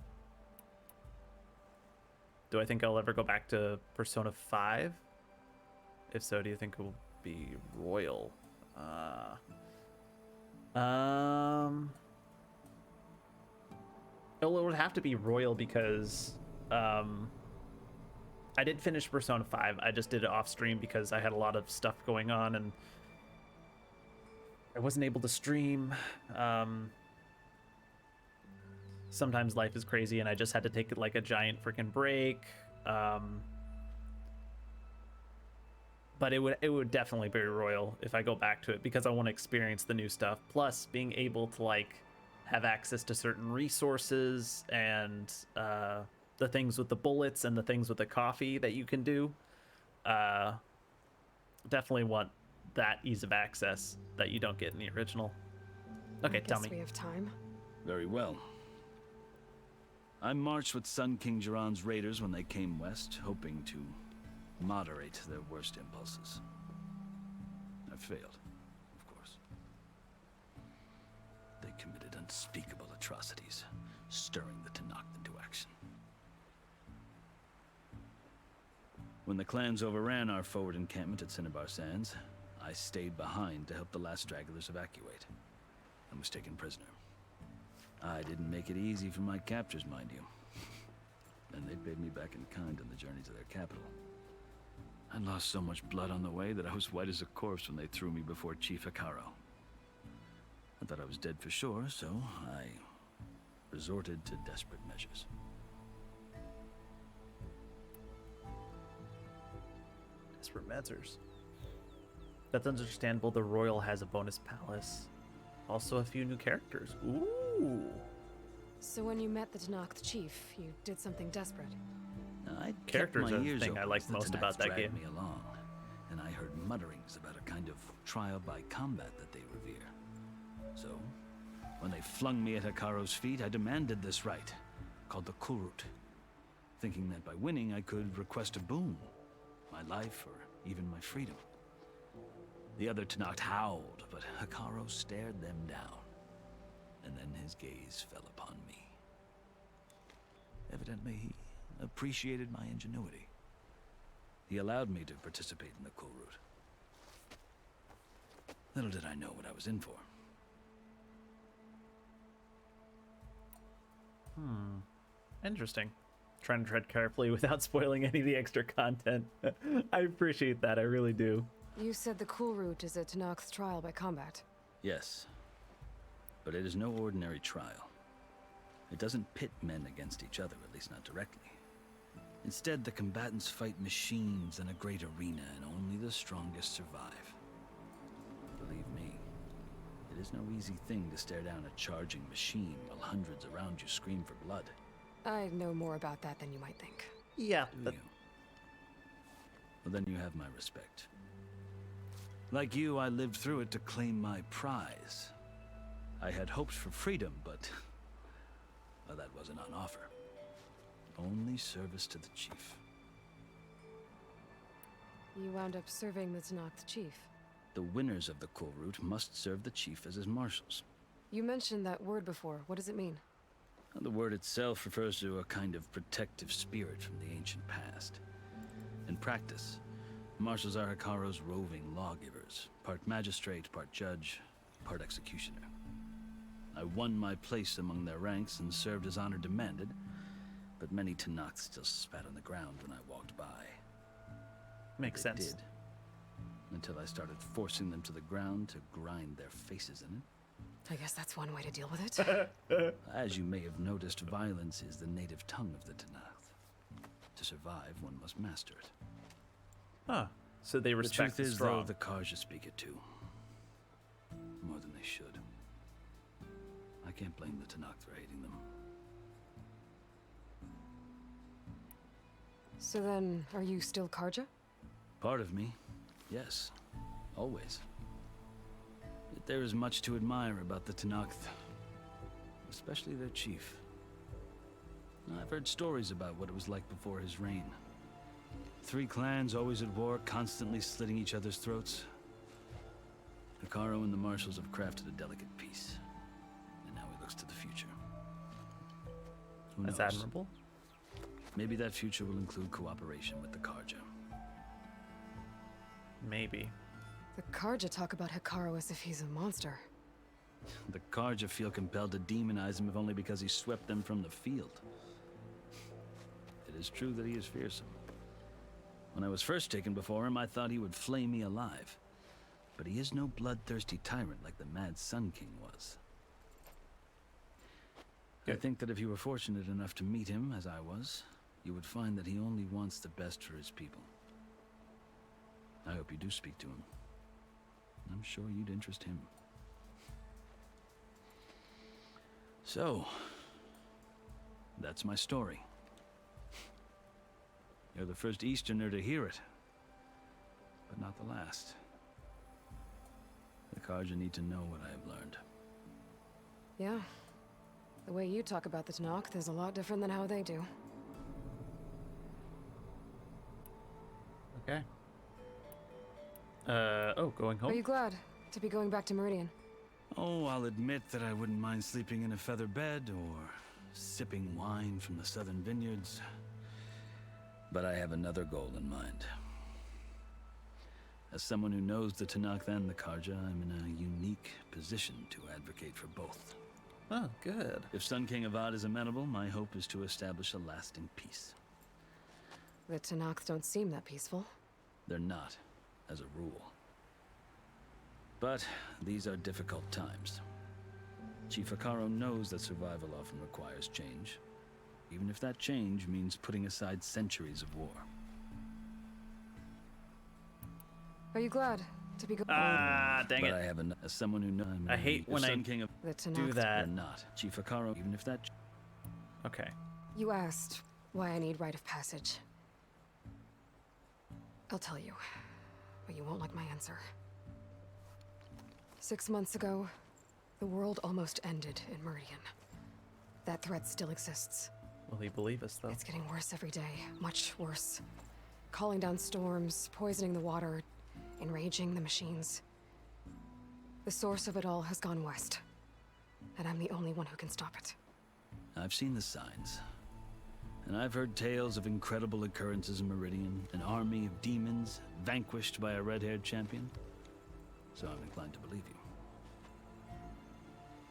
Do I think I'll ever go back to Persona 5? If so, do you think it will be Royal? It would have to be Royal because I did finish Persona 5. I just did it off stream because I had a lot of stuff going on and I wasn't able to stream. Sometimes life is crazy and I just had to take like a giant freaking break. But it would definitely be Royal if I go back to it because I want to experience the new stuff. Plus being able to like have access to certain resources and the things with the bullets and the things with the coffee that you can do. Definitely want that ease of access that you don't get in the original. Okay, tell me. We have time. Very well. I marched with Sun King Jiran's raiders when they came west, hoping to moderate their worst impulses. I failed, of course. They committed unspeakable atrocities, stirring the Tenakth into action. When the clans overran our forward encampment at Cinnabar Sands, I stayed behind to help the last stragglers evacuate, and was taken prisoner. I didn't make it easy for my captors, mind you. And they paid me back in kind on the journey to their capital. I lost so much blood on the way that I was white as a corpse when they threw me before Chief Hekarro. I thought I was dead for sure, so I resorted to desperate measures. Desperate measures. That's understandable. The Royal has a bonus palace. Also a few new characters. Ooh. So when you met the Tenakth chief, you did something desperate. I Characters are the ears thing I open like as the most Tenakth about that dragged game. me along, and I heard mutterings about a kind of trial by combat that they revere. So, when they flung me at Hekarro's feet, I demanded this right, called the Kulrut, thinking that by winning I could request a boon, my life or even my freedom. The other Tenakth howled, but Hekarro stared them down, and then his gaze fell upon me. Evidently, he appreciated my ingenuity. He allowed me to participate in the Kulrut. Little did I know what I was in for. Interesting. Trying to tread carefully without spoiling any of the extra content. I appreciate that, I really do. You said the Kulrut is a Tenakth trial by combat. Yes, but it is no ordinary trial. It doesn't pit men against each other, at least not directly. Instead, the combatants fight machines in a great arena, and only the strongest survive. Believe me, it is no easy thing to stare down a charging machine while hundreds around you scream for blood. I know more about that than you might think. Yeah. Do you? Well, then you have my respect. Like you, I lived through it to claim my prize. I had hoped for freedom, but well, that wasn't on offer. Only service to the chief. You wound up serving the Tenakth chief. The winners of the Kulrut must serve the chief as his marshals. You mentioned that word before. What does it mean? And the word itself refers to a kind of protective spirit from the ancient past. In practice, marshals are Hekarro's roving lawgivers, part magistrate, part judge, part executioner. I won my place among their ranks and served as honor demanded, but many Tenakth still spat on the ground when I walked by. Makes They sense. did, until I started forcing them to the ground to grind their faces in it. I guess that's one way to deal with it. As you may have noticed, violence is the native tongue of the Tenakth. To survive, one must master it. Huh. So they respect the the truth is, strong. though, the Karja speak it too. More than they should. I can't blame the Tenakth for hating them. So then, are you still Karja? Part of me, yes. Always. Yet there is much to admire about the Tenakth. especially their chief. I've heard stories about what it was like before his reign. 3 clans always at war, constantly slitting each other's throats. Hekarro and the Marshals have crafted a delicate peace, and now he looks to the future. Who knows? That's admirable. Maybe that future will include cooperation with the Karja. Maybe. The Karja talk about Hekarro as if he's a monster. The Karja feel compelled to demonize him if only because he swept them from the field. It is true that he is fearsome. When I was first taken before him, I thought he would flay me alive. But he is no bloodthirsty tyrant like the Mad Sun King was. I think that if you were fortunate enough to meet him, as I was, you would find that he only wants the best for his people. I hope you do speak to him. I'm sure you'd interest him. So, that's my story. You're the first Easterner to hear it, but not the last. The Karja need to know what I have learned. Yeah. The way you talk about the Tenakth is a lot different than how they do. Okay. Oh, going home? Are you glad to be going back to Meridian? Oh, I'll admit that I wouldn't mind sleeping in a feather bed or sipping wine from the southern vineyards. But I have another goal in mind. As someone who knows the Tenakth and the Karja, I'm in a unique position to advocate for both. Oh, good. If Sun King Avad is amenable, my hope is to establish a lasting peace. The Tenakth don't seem that peaceful. They're not, as a rule. But these are difficult times. Chief Hekarro knows that survival often requires change, even if that change means putting aside centuries of war. Are you glad to be going? Ah, dang but it. I have as someone who knows. I hate when I Sun King of the Tenakth do that. Or not, Chief Hekarro, even if that. Okay. You asked why I need rite of passage. I'll tell you, but you won't like my answer. 6 months ago, the world almost ended in Meridian. That threat still exists. Will he believe us, though? It's getting worse every day, much worse. Calling down storms, poisoning the water, enraging the machines. The source of it all has gone west, and I'm the only one who can stop it. I've seen the signs. And I've heard tales of incredible occurrences in Meridian, an army of demons vanquished by a red-haired champion. So I'm inclined to believe you.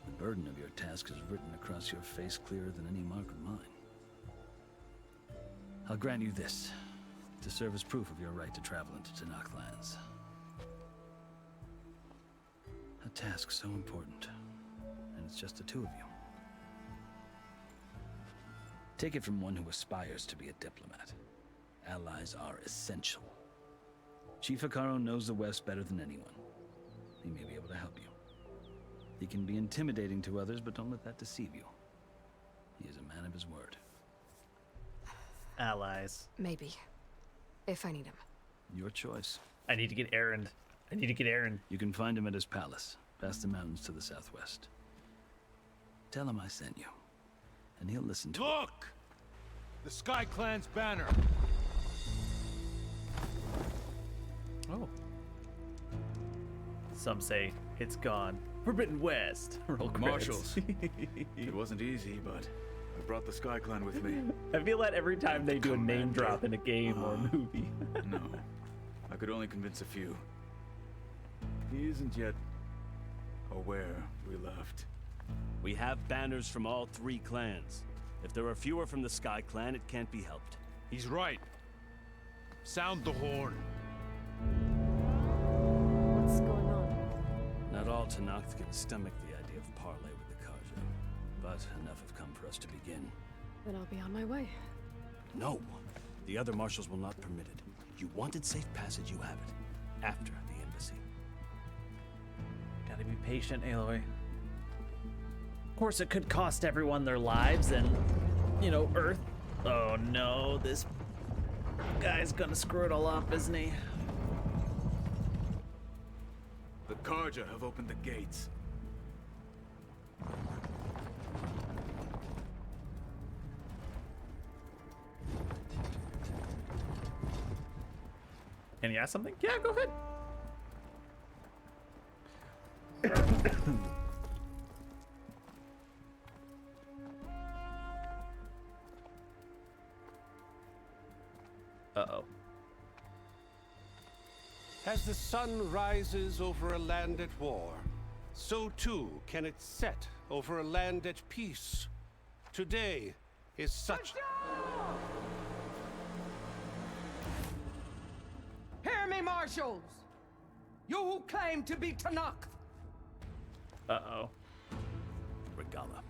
The burden of your task is written across your face clearer than any mark of mine. I'll grant you this, to serve as proof of your right to travel into Tenakth lands. A task so important, and it's just the two of you. Take it from one who aspires to be a diplomat. Allies are essential. Chief Hekarro knows the West better than anyone. He may be able to help you. He can be intimidating to others, but don't let that deceive you. He is a man of his word. Allies. Maybe. If I need him. Your choice. I need to get Erend. I need to get Erend. You can find him at his palace, past the mountains to the southwest. Tell him I sent you, and he'll listen to Look! The Sky Clan's banner! Oh. Some say it's gone. Forbidden West. Roll credits. Marshals. It wasn't easy, but I brought the Sky Clan with me. I feel that every time they do a name drop in a game or a movie. No, I could only convince a few. He isn't yet aware we left. We have banners from all 3 clans. If there are fewer from the Sky Clan, it can't be helped. He's right. Sound the horn. What's going on? Not all Tenakth can stomach the idea of parley with the Karja, but enough have come for us to begin. Then I'll be on my way. No, the other marshals will not permit it. You wanted safe passage, you have it. After the embassy. Gotta be patient, Aloy. Of course, it could cost everyone their lives and, you know, Earth. Oh no, this guy's gonna screw it all up, isn't he? The Karja have opened the gates. me ask something? Yeah, go ahead. Uh-oh. As the sun rises over a land at war, so too can it set over a land at peace. Today is such... Hear me, marshals! You who claim to be Tanakh! Uh-oh. Regala.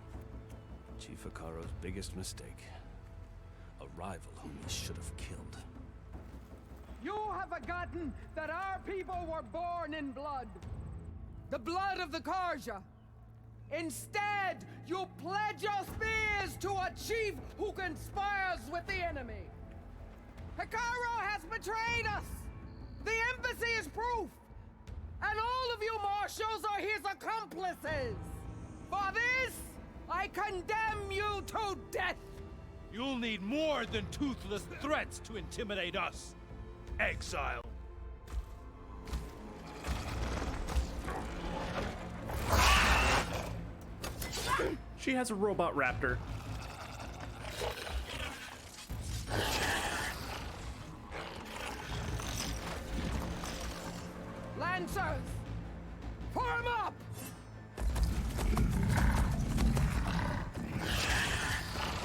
Chief Hikaro's biggest mistake. A rival whom he should have killed. You have forgotten that our people were born in blood. The blood of the Karja. Instead, you pledge your spears to a chief who conspires with the enemy. Hikaro has betrayed us! The embassy is proof! And all of you marshals are his accomplices! For this, I condemn you to death! You'll need more than toothless threats to intimidate us. Exile. She has a robot raptor. Lancers! Form up!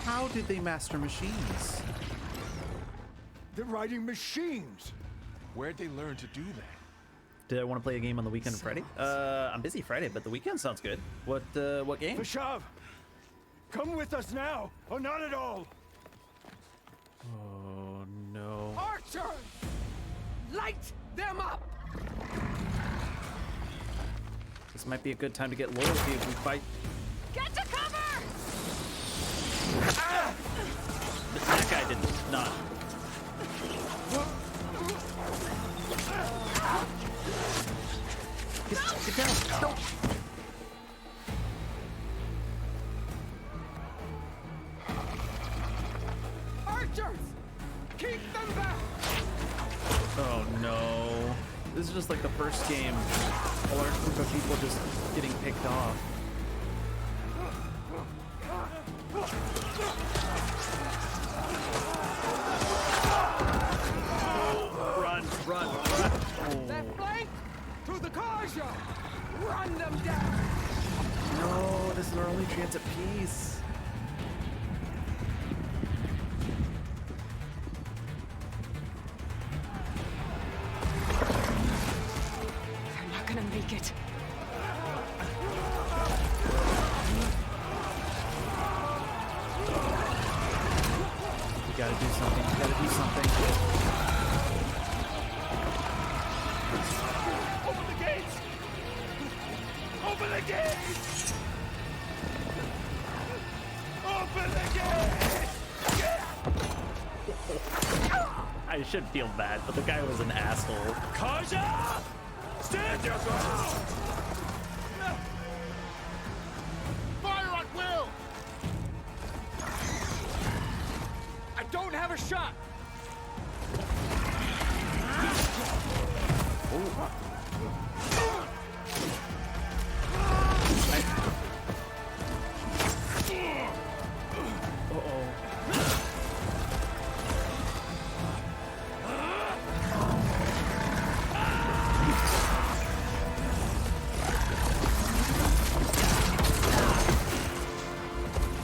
How did they master machines? They're riding machines. Where'd they learn to do that? Did I want to play a game on the weekend Friday? I'm busy Friday, but the weekend sounds good. What game? Vashav, come with us now, or not at all. Oh no. Archers! Light them up! This might be a good time to get loyalty if we fight. Get to cover! Ah! That guy did not. Get down! No! Archers! Keep them back! Oh no. This is just like the first game. A large group of people just getting picked off. Run, run, run. Oh. Left flank to the Karja! Run them down! No, this is our only chance at peace. They're not gonna make it. We gotta do something. We gotta do something. Open the gates! Open the gates! Open the gates! I should feel bad, but the guy was an asshole. Karja! Stand your ground! Fire at will! I don't have a shot!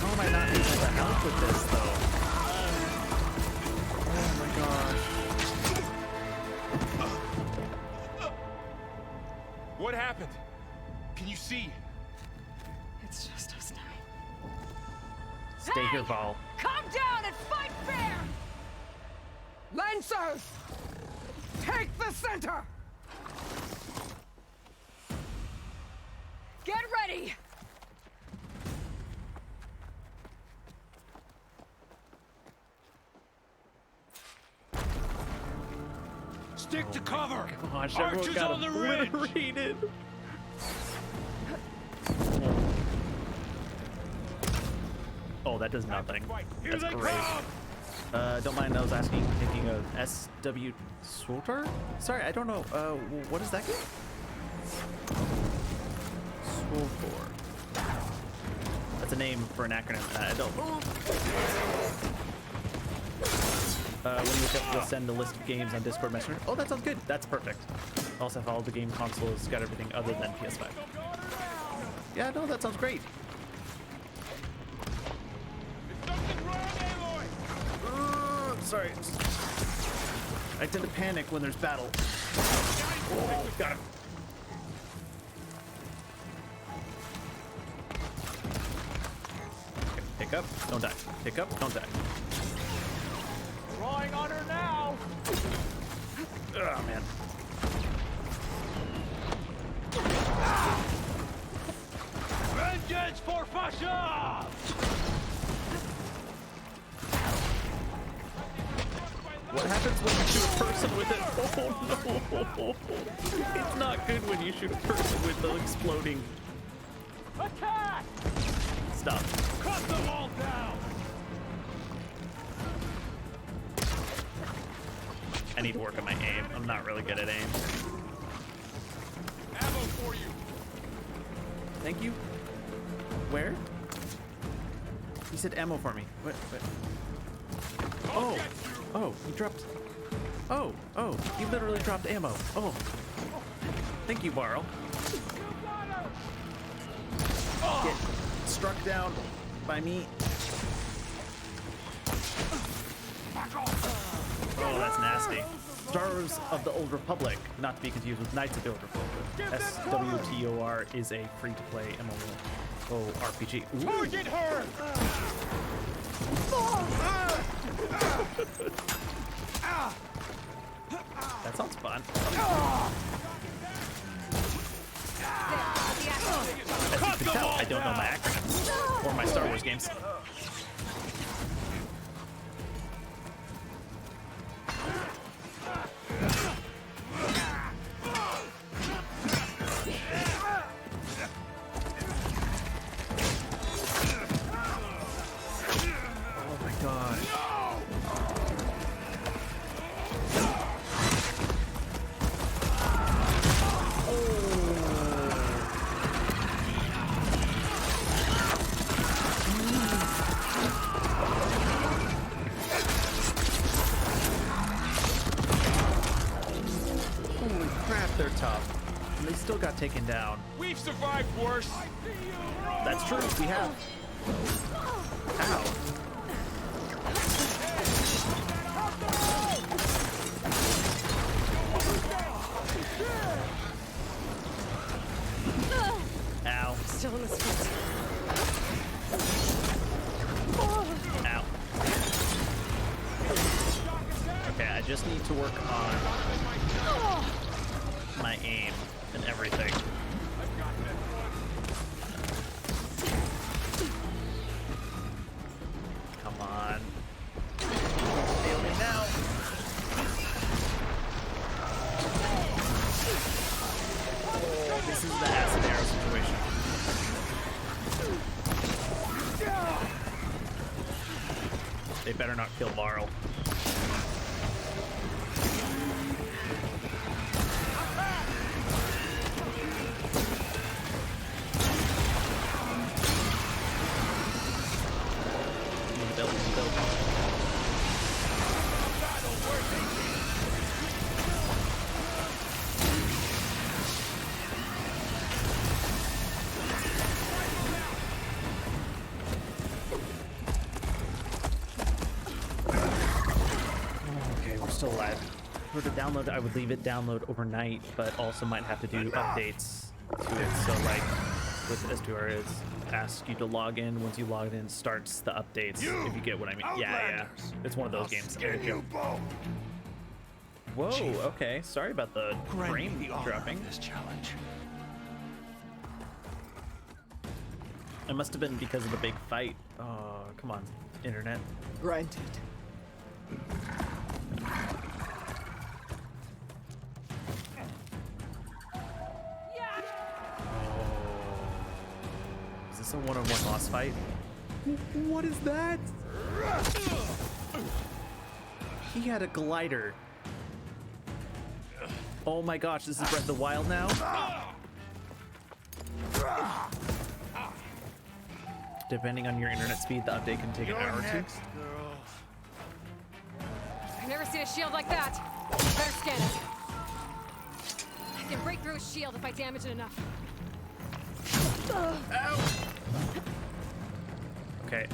How am I not able to help with this, though? Oh my gosh. What happened? Can you see? It's just us now. Stay here, Val. Come down and fight fair! Lancers! Take the center! Get ready! Stick to cover! Gosh, everyone Archers got on the ridge! obliterated. Oh, that does nothing. Here That's they great. come! Don't mind those asking, thinking of SW Swotor? Sorry, I don't know. What is that game? Swotor. That's a name for an acronym. I don't. When you look up, you'll send the list of games on Discord Messenger. Oh, that sounds good. That's perfect. Also, have all the game consoles, got everything other than PS5. Yeah, no, that sounds great. Sorry. I tend to panic when there's battle. Oh, got him. Okay, pick up, don't die. Pick up, don't die. Drawing on her now. Oh, man. Vengeance for Fasha! What happens when you shoot a person with it? Oh no! It's not good when you shoot a person with the exploding. Attack! Stop. Cut them all down! I need to work on my aim. I'm not really good at aim. Ammo for you! Thank you. Where? He said ammo for me. What? Oh! Oh, he dropped. Oh, he literally dropped ammo. Oh. Thank you, Varl. Get struck down by me. Oh, that's nasty. Stars of the Old Republic, not to be confused with Knights of the Old Republic. SWTOR is a free-to-play MMORPG. Ooh. Target her! That sounds fun. As you can tell, I don't know my acronyms or my Star Wars games. They're tough. And they still got taken down. We've survived worse. That's true. We have. Ow. Ow. Still on his feet. Ow. Okay, I just need to work on my aim and everything. Come on. Fail me now. Oh, this is the acid arrow situation. They better not kill Varl. Still alive. If I were to download, I would leave it download overnight, but also might have to do updates to it. So like with SDR, it asks you to log in. Once you log in, it starts the updates. If you get what I mean. Yeah. It's one of those games. Whoa. Okay. Sorry about the frame dropping. This challenge. It must have been because of the big fight. Oh, come on, internet. Granted. Is this a one-on-one boss fight? What is that? he had a glider. Oh my gosh, this is Breath of the Wild now? Depending on your internet speed, the update can take an hour or two. I've never seen a shield like that. Better scan it. I can break through a shield if I damage it enough. Okay.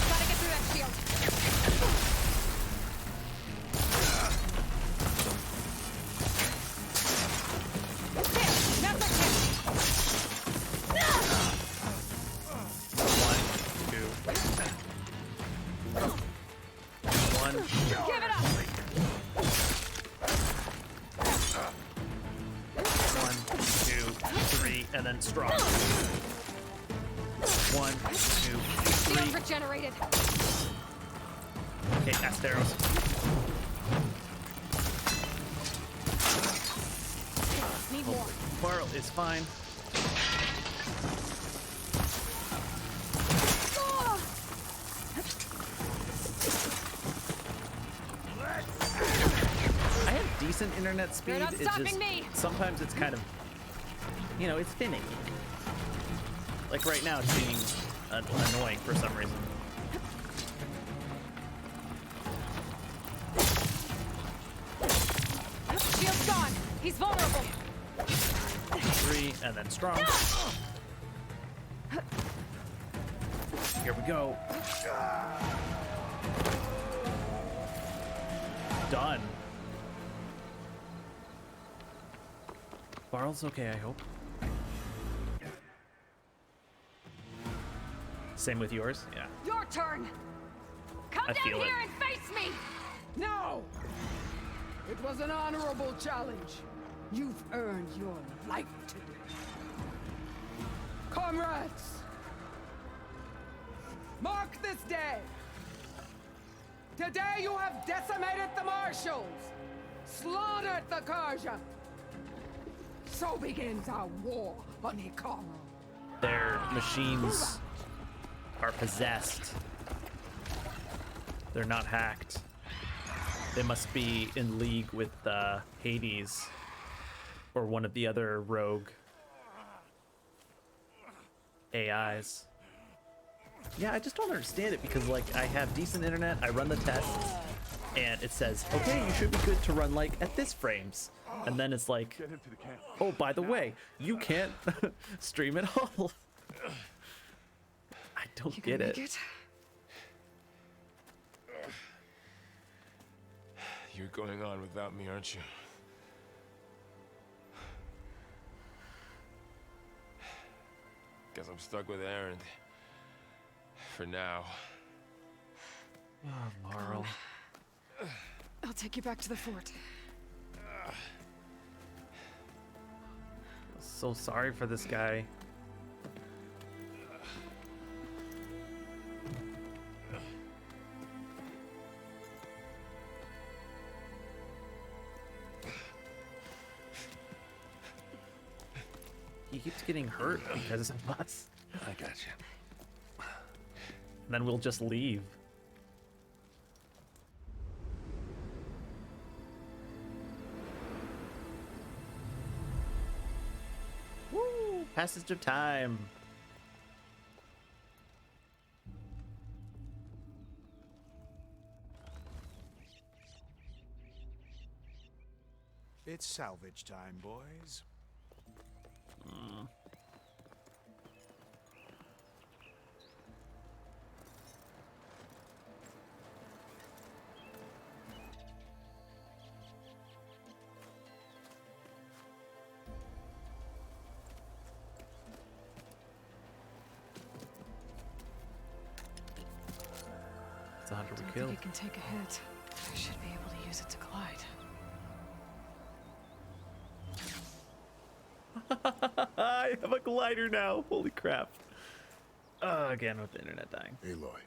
Gotta get through that shield. And then strong. 1, 2, 3. Shield regenerated. Okay, Asteros. Need more. Barl is fine. I have decent internet speed. You're not stopping me. Sometimes it's kind of, you know, it's finicky. Like right now, it's being annoying for some reason. Shield's gone. He's vulnerable. 3 and then strong. Here we go. Done. Barl's okay, I hope. Same with yours? Yeah. Your turn. Come I down feel here it. and face me. No! It was an honorable challenge. You've earned your life today. Comrades! Mark this day! Today you have decimated the Marshals! Slaughtered the Karja! So begins our war on Hikaru. Their machines are possessed. They're not hacked. They must be in league with Hades or one of the other rogue AIs. Yeah, I just don't understand it because, like, I have decent internet, I run the tests, and it says, okay, you should be good to run, like, at this frames. And then it's like, oh, by the way, you can't stream at all. I don't get it. You're going on without me, aren't you? Guess I'm stuck with Aaron. For now. Oh, Marl. I'll take you back to the fort. So sorry for this guy. He keeps getting hurt because of us. I got you. Then we'll just leave. Woo! Passage of time. It's salvage time, boys. It's a hunter we I killed. think it can take a hit. I should be able to use it to glide. I have a glider now. Holy crap. Again with the internet dying. Aloy,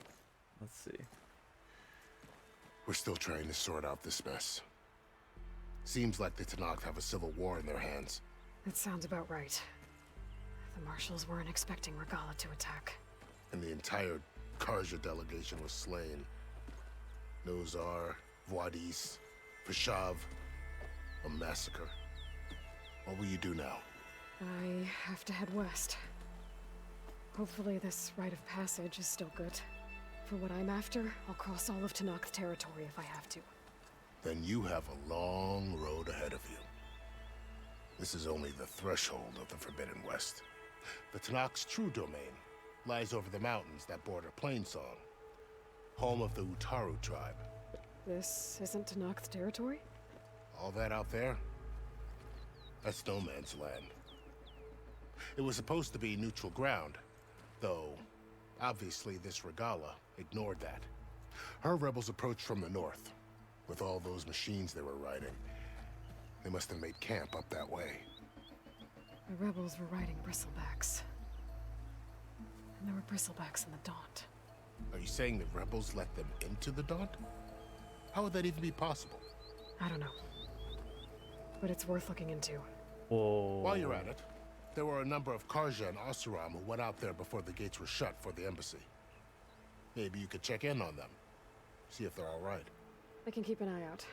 Let's see. we're still trying to sort out this mess. Seems like the Tenakth have a civil war in their hands. That sounds about right. The Marshals weren't expecting Regalla to attack. And the entire Karja delegation was slain. Nozar, Vuadis, Fashav, a massacre. What will you do now? I have to head west. Hopefully this rite of passage is still good. For what I'm after, I'll cross all of Tenakth territory if I have to. Then you have a long road ahead of you. This is only the threshold of the Forbidden West. The Tenakth's true domain lies over the mountains that border Plainsong, home of the Utaru tribe. This isn't Tenakth territory? All that out there? That's no man's land. It was supposed to be neutral ground, though obviously this Regalla ignored that. Her rebels approached from the north, with all those machines they were riding. They must have made camp up that way. The rebels were riding bristlebacks. And there were bristlebacks in the Daunt. Are you saying the rebels let them into the Daunt? How would that even be possible? I don't know. But it's worth looking into. Whoa. While you're at it, there were a number of Karja and Oseram who went out there before the gates were shut for the embassy. Maybe you could check in on them. See if they're all right. I can keep an eye out.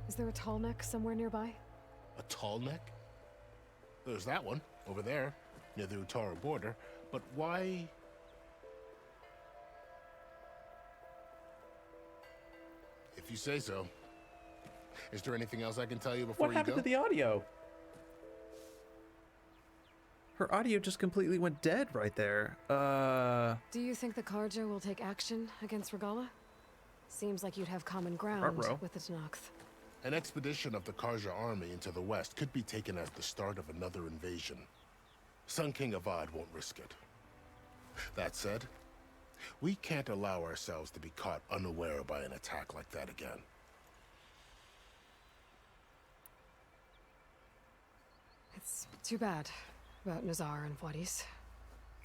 Is there a tall neck somewhere nearby? A tall neck? There's that one, over there, near the Utaru border. But why... If you say so. Is there anything else I can tell you before you go? What happened to the audio? Her audio just completely went dead right there. Do you think the Karja will take action against Regalla? Seems like you'd have common ground with the Tenakth. An expedition of the Karja army into the west could be taken as the start of another invasion. Sun King Avad won't risk it. That said, we can't allow ourselves to be caught unaware by an attack like that again. It's too bad about Nozar and Vuadis.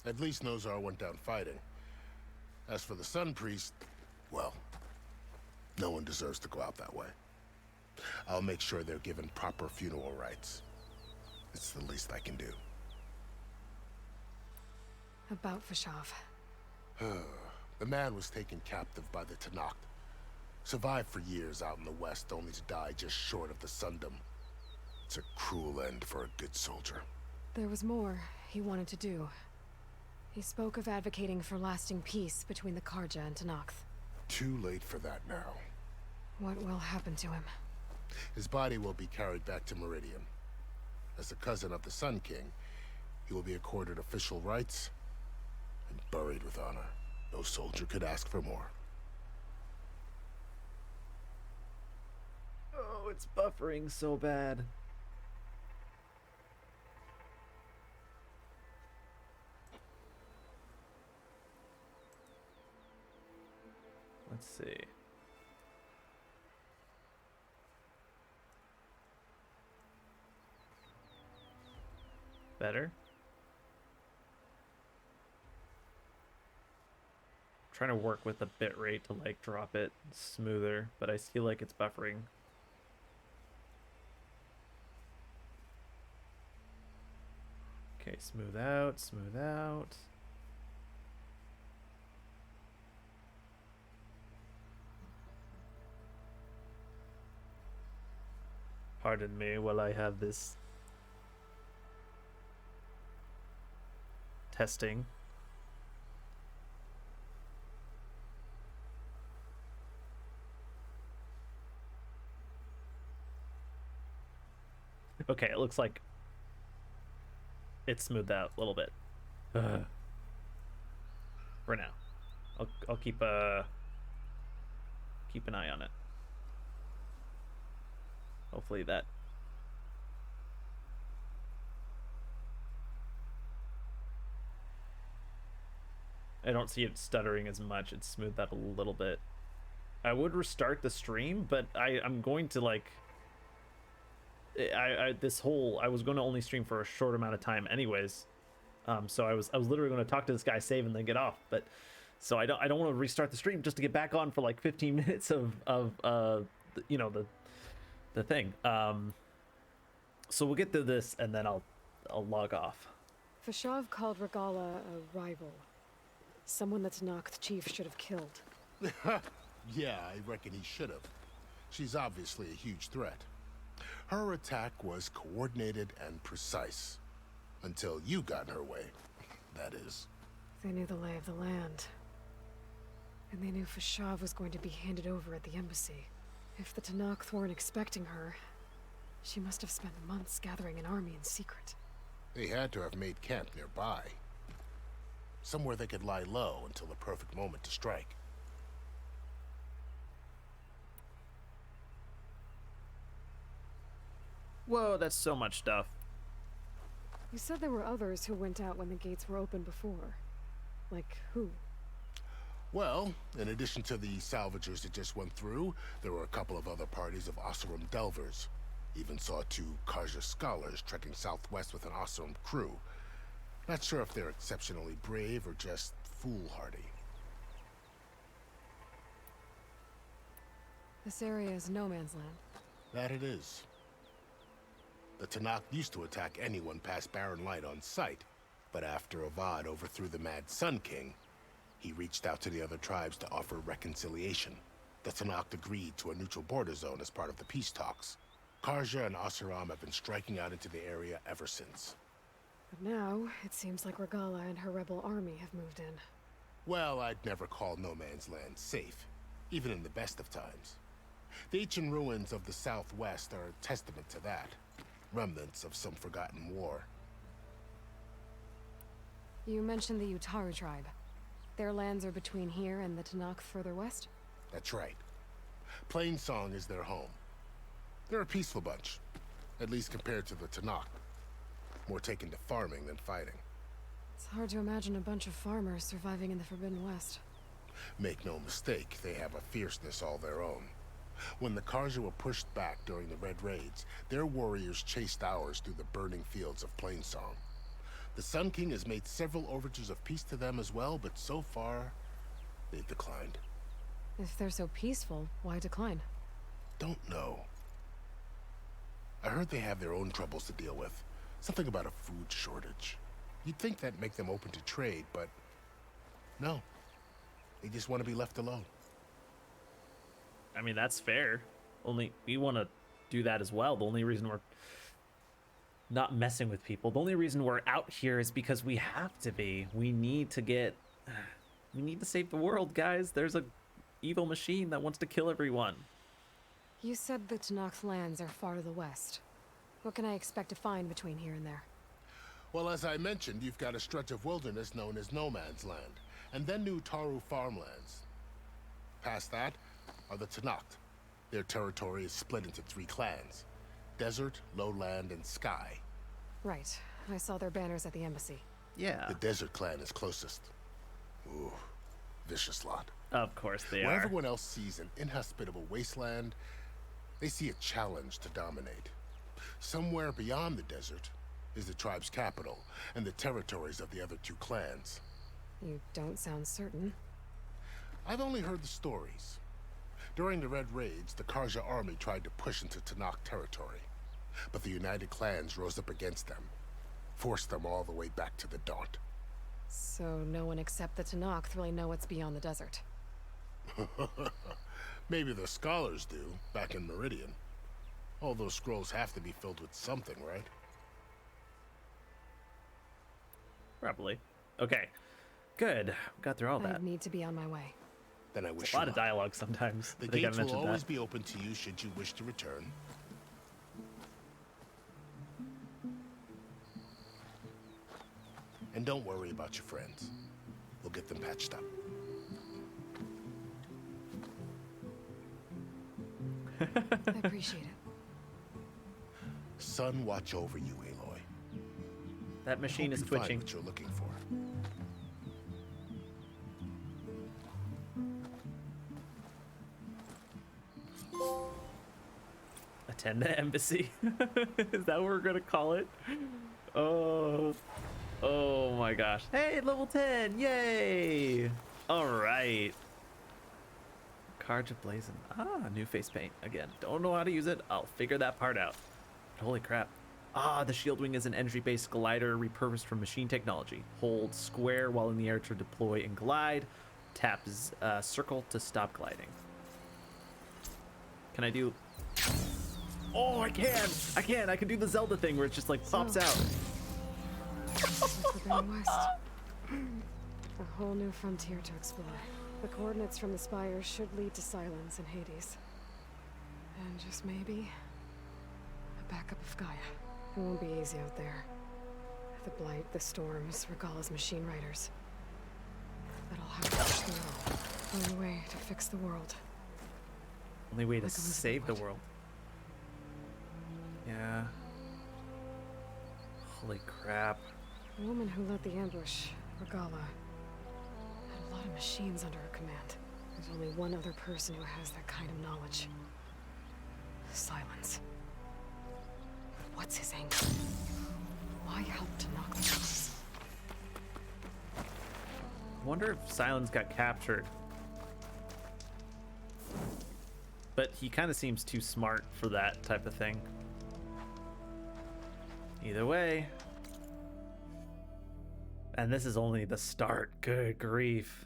At least Nozar went down fighting. As for the Sun Priest, well, no one deserves to go out that way. I'll make sure they're given proper funeral rites. It's the least I can do. About Fashav. The man was taken captive by the Tenakth. Survived for years out in the west, only to die just short of the Sundom. It's a cruel end for a good soldier. There was more he wanted to do. He spoke of advocating for lasting peace between the Karja and Tenakth. Too late for that now. What will happen to him? His body will be carried back to Meridian. As a cousin of the Sun King, he will be accorded official rights and buried with honor. No soldier could ask for more. Oh, it's buffering so bad. Let's see. Better? Trying to work with the bit rate to like drop it smoother, but I feel like it's buffering. Okay, smooth out, smooth out. Pardon me while I have this testing. Okay, it looks like it's smoothed out a little bit. For now. I'll keep an eye on it. Hopefully that I don't see it stuttering as much. It's smoothed out a little bit. I would restart the stream, but I'm going to like I was going to only stream for a short amount of time anyways. So I was literally going to talk to this guy, save, and then get off. But so I don't want to restart the stream just to get back on for like 15 minutes of you know, the thing. So we'll get through this and then I'll log off. Fashav called Regalla a rival. Someone the Tenakth chief should have killed. Yeah, I reckon he should have. She's obviously a huge threat. Her attack was coordinated and precise. Until you got in her way, that is. They knew the lay of the land. And they knew Fashav was going to be handed over at the embassy. If the Tenakth weren't expecting her, she must have spent months gathering an army in secret. They had to have made camp nearby. Somewhere they could lie low until the perfect moment to strike. Whoa, that's so much stuff. You said there were others who went out when the gates were open before. Like who? Well, in addition to the salvagers that just went through, there were a couple of other parties of Oseram delvers. Even saw 2 Karja scholars trekking southwest with an Oseram crew. Not sure if they're exceptionally brave or just foolhardy. This area is no man's land. That it is. The Tenakth used to attack anyone past Barren Light on sight, but after Avad overthrew the Mad Sun King, he reached out to the other tribes to offer reconciliation. The Tenakth agreed to a neutral border zone as part of the peace talks. Karja and Oseram have been striking out into the area ever since. But now, it seems like Regala and her rebel army have moved in. Well, I'd never call No Man's Land safe, even in the best of times. The ancient ruins of the Southwest are a testament to that. Remnants of some forgotten war. You mentioned the Utaru tribe. Their lands are between here and the Tenakth further west? That's right. Plainsong is their home. They're a peaceful bunch, at least compared to the Tenakth. More taken to farming than fighting. It's hard to imagine a bunch of farmers surviving in the Forbidden West. Make no mistake, they have a fierceness all their own. When the Karja were pushed back during the Red Raids, their warriors chased ours through the burning fields of Plainsong. The Sun King has made several overtures of peace to them as well, but so far, they've declined. If they're so peaceful, why decline? Don't know. I heard they have their own troubles to deal with. Something about a food shortage. You'd think that'd make them open to trade, but no. They just want to be left alone. I mean, that's fair. Only we want to do that as well. The only reason we're not messing with people, the only reason we're out here is because we have to be. We need to save the world, guys. There's a evil machine that wants to kill everyone. You said the Tenakth lands are far to the west. What can I expect to find between here and there? Well, as I mentioned, you've got a stretch of wilderness known as No Man's Land, and then new Taru farmlands. Past that are the Tenakth. Their territory is split into 3 clans: Desert, Lowland, and Sky. Right. I saw their banners at the embassy. Yeah. The Desert clan is closest. Ooh, vicious lot. Of course they Where are. everyone else sees an inhospitable wasteland, they see a challenge to dominate. Somewhere beyond the desert is the tribe's capital and the territories of the other 2 clans. You don't sound certain. I've only heard the stories. During the Red Raids, the Karja army tried to push into Tenakth territory, but the United Clans rose up against them, forced them all the way back to the Daunt. So no one except the Tenakth really know what's beyond the desert. Maybe the scholars do, back in Meridian. All those scrolls have to be filled with something, right? Probably. Okay. Good. Got through all that. I need to be on my way. Then I wish A lot you of luck. dialogue sometimes. The I think I gates will mentioned always that. be open to you should you wish to return. And don't worry about your friends. We'll get them patched up. I appreciate it. Sun watch over you, Aloy. That machine Hope is you find twitching. what you're looking for. Attend the embassy. Is that what we're gonna call it? Oh my gosh. Hey, level 10, yay! All right. Karja Blazon. Ah, new face paint. Again, don't know how to use it. I'll figure that part out. Holy crap. The Shield Wing is an entry-based glider repurposed from machine technology. Hold square while in the air to deploy and glide. Tap circle to stop gliding. Can I do... Oh, I can! I can do the Zelda thing where it just like pops out. Forbidden West. A whole new frontier to explore. The coordinates from the spires should lead to Silence and Hades. And just maybe... a backup of Gaia. It won't be easy out there. The Blight, the Storms, Regalla's machine riders. But I'll have to push through it all. Only way to fix the world. Only way to Like Elizabeth save the would. world. Yeah. Holy crap. The woman who led the ambush, Regalla, had a lot of machines under her command. There's only one other person who has that kind of knowledge. Silence. But what's his angle? Why help to knock them loose? I wonder if Silence got captured. But he kind of seems too smart for that type of thing. Either way. And this is only the start. Good grief.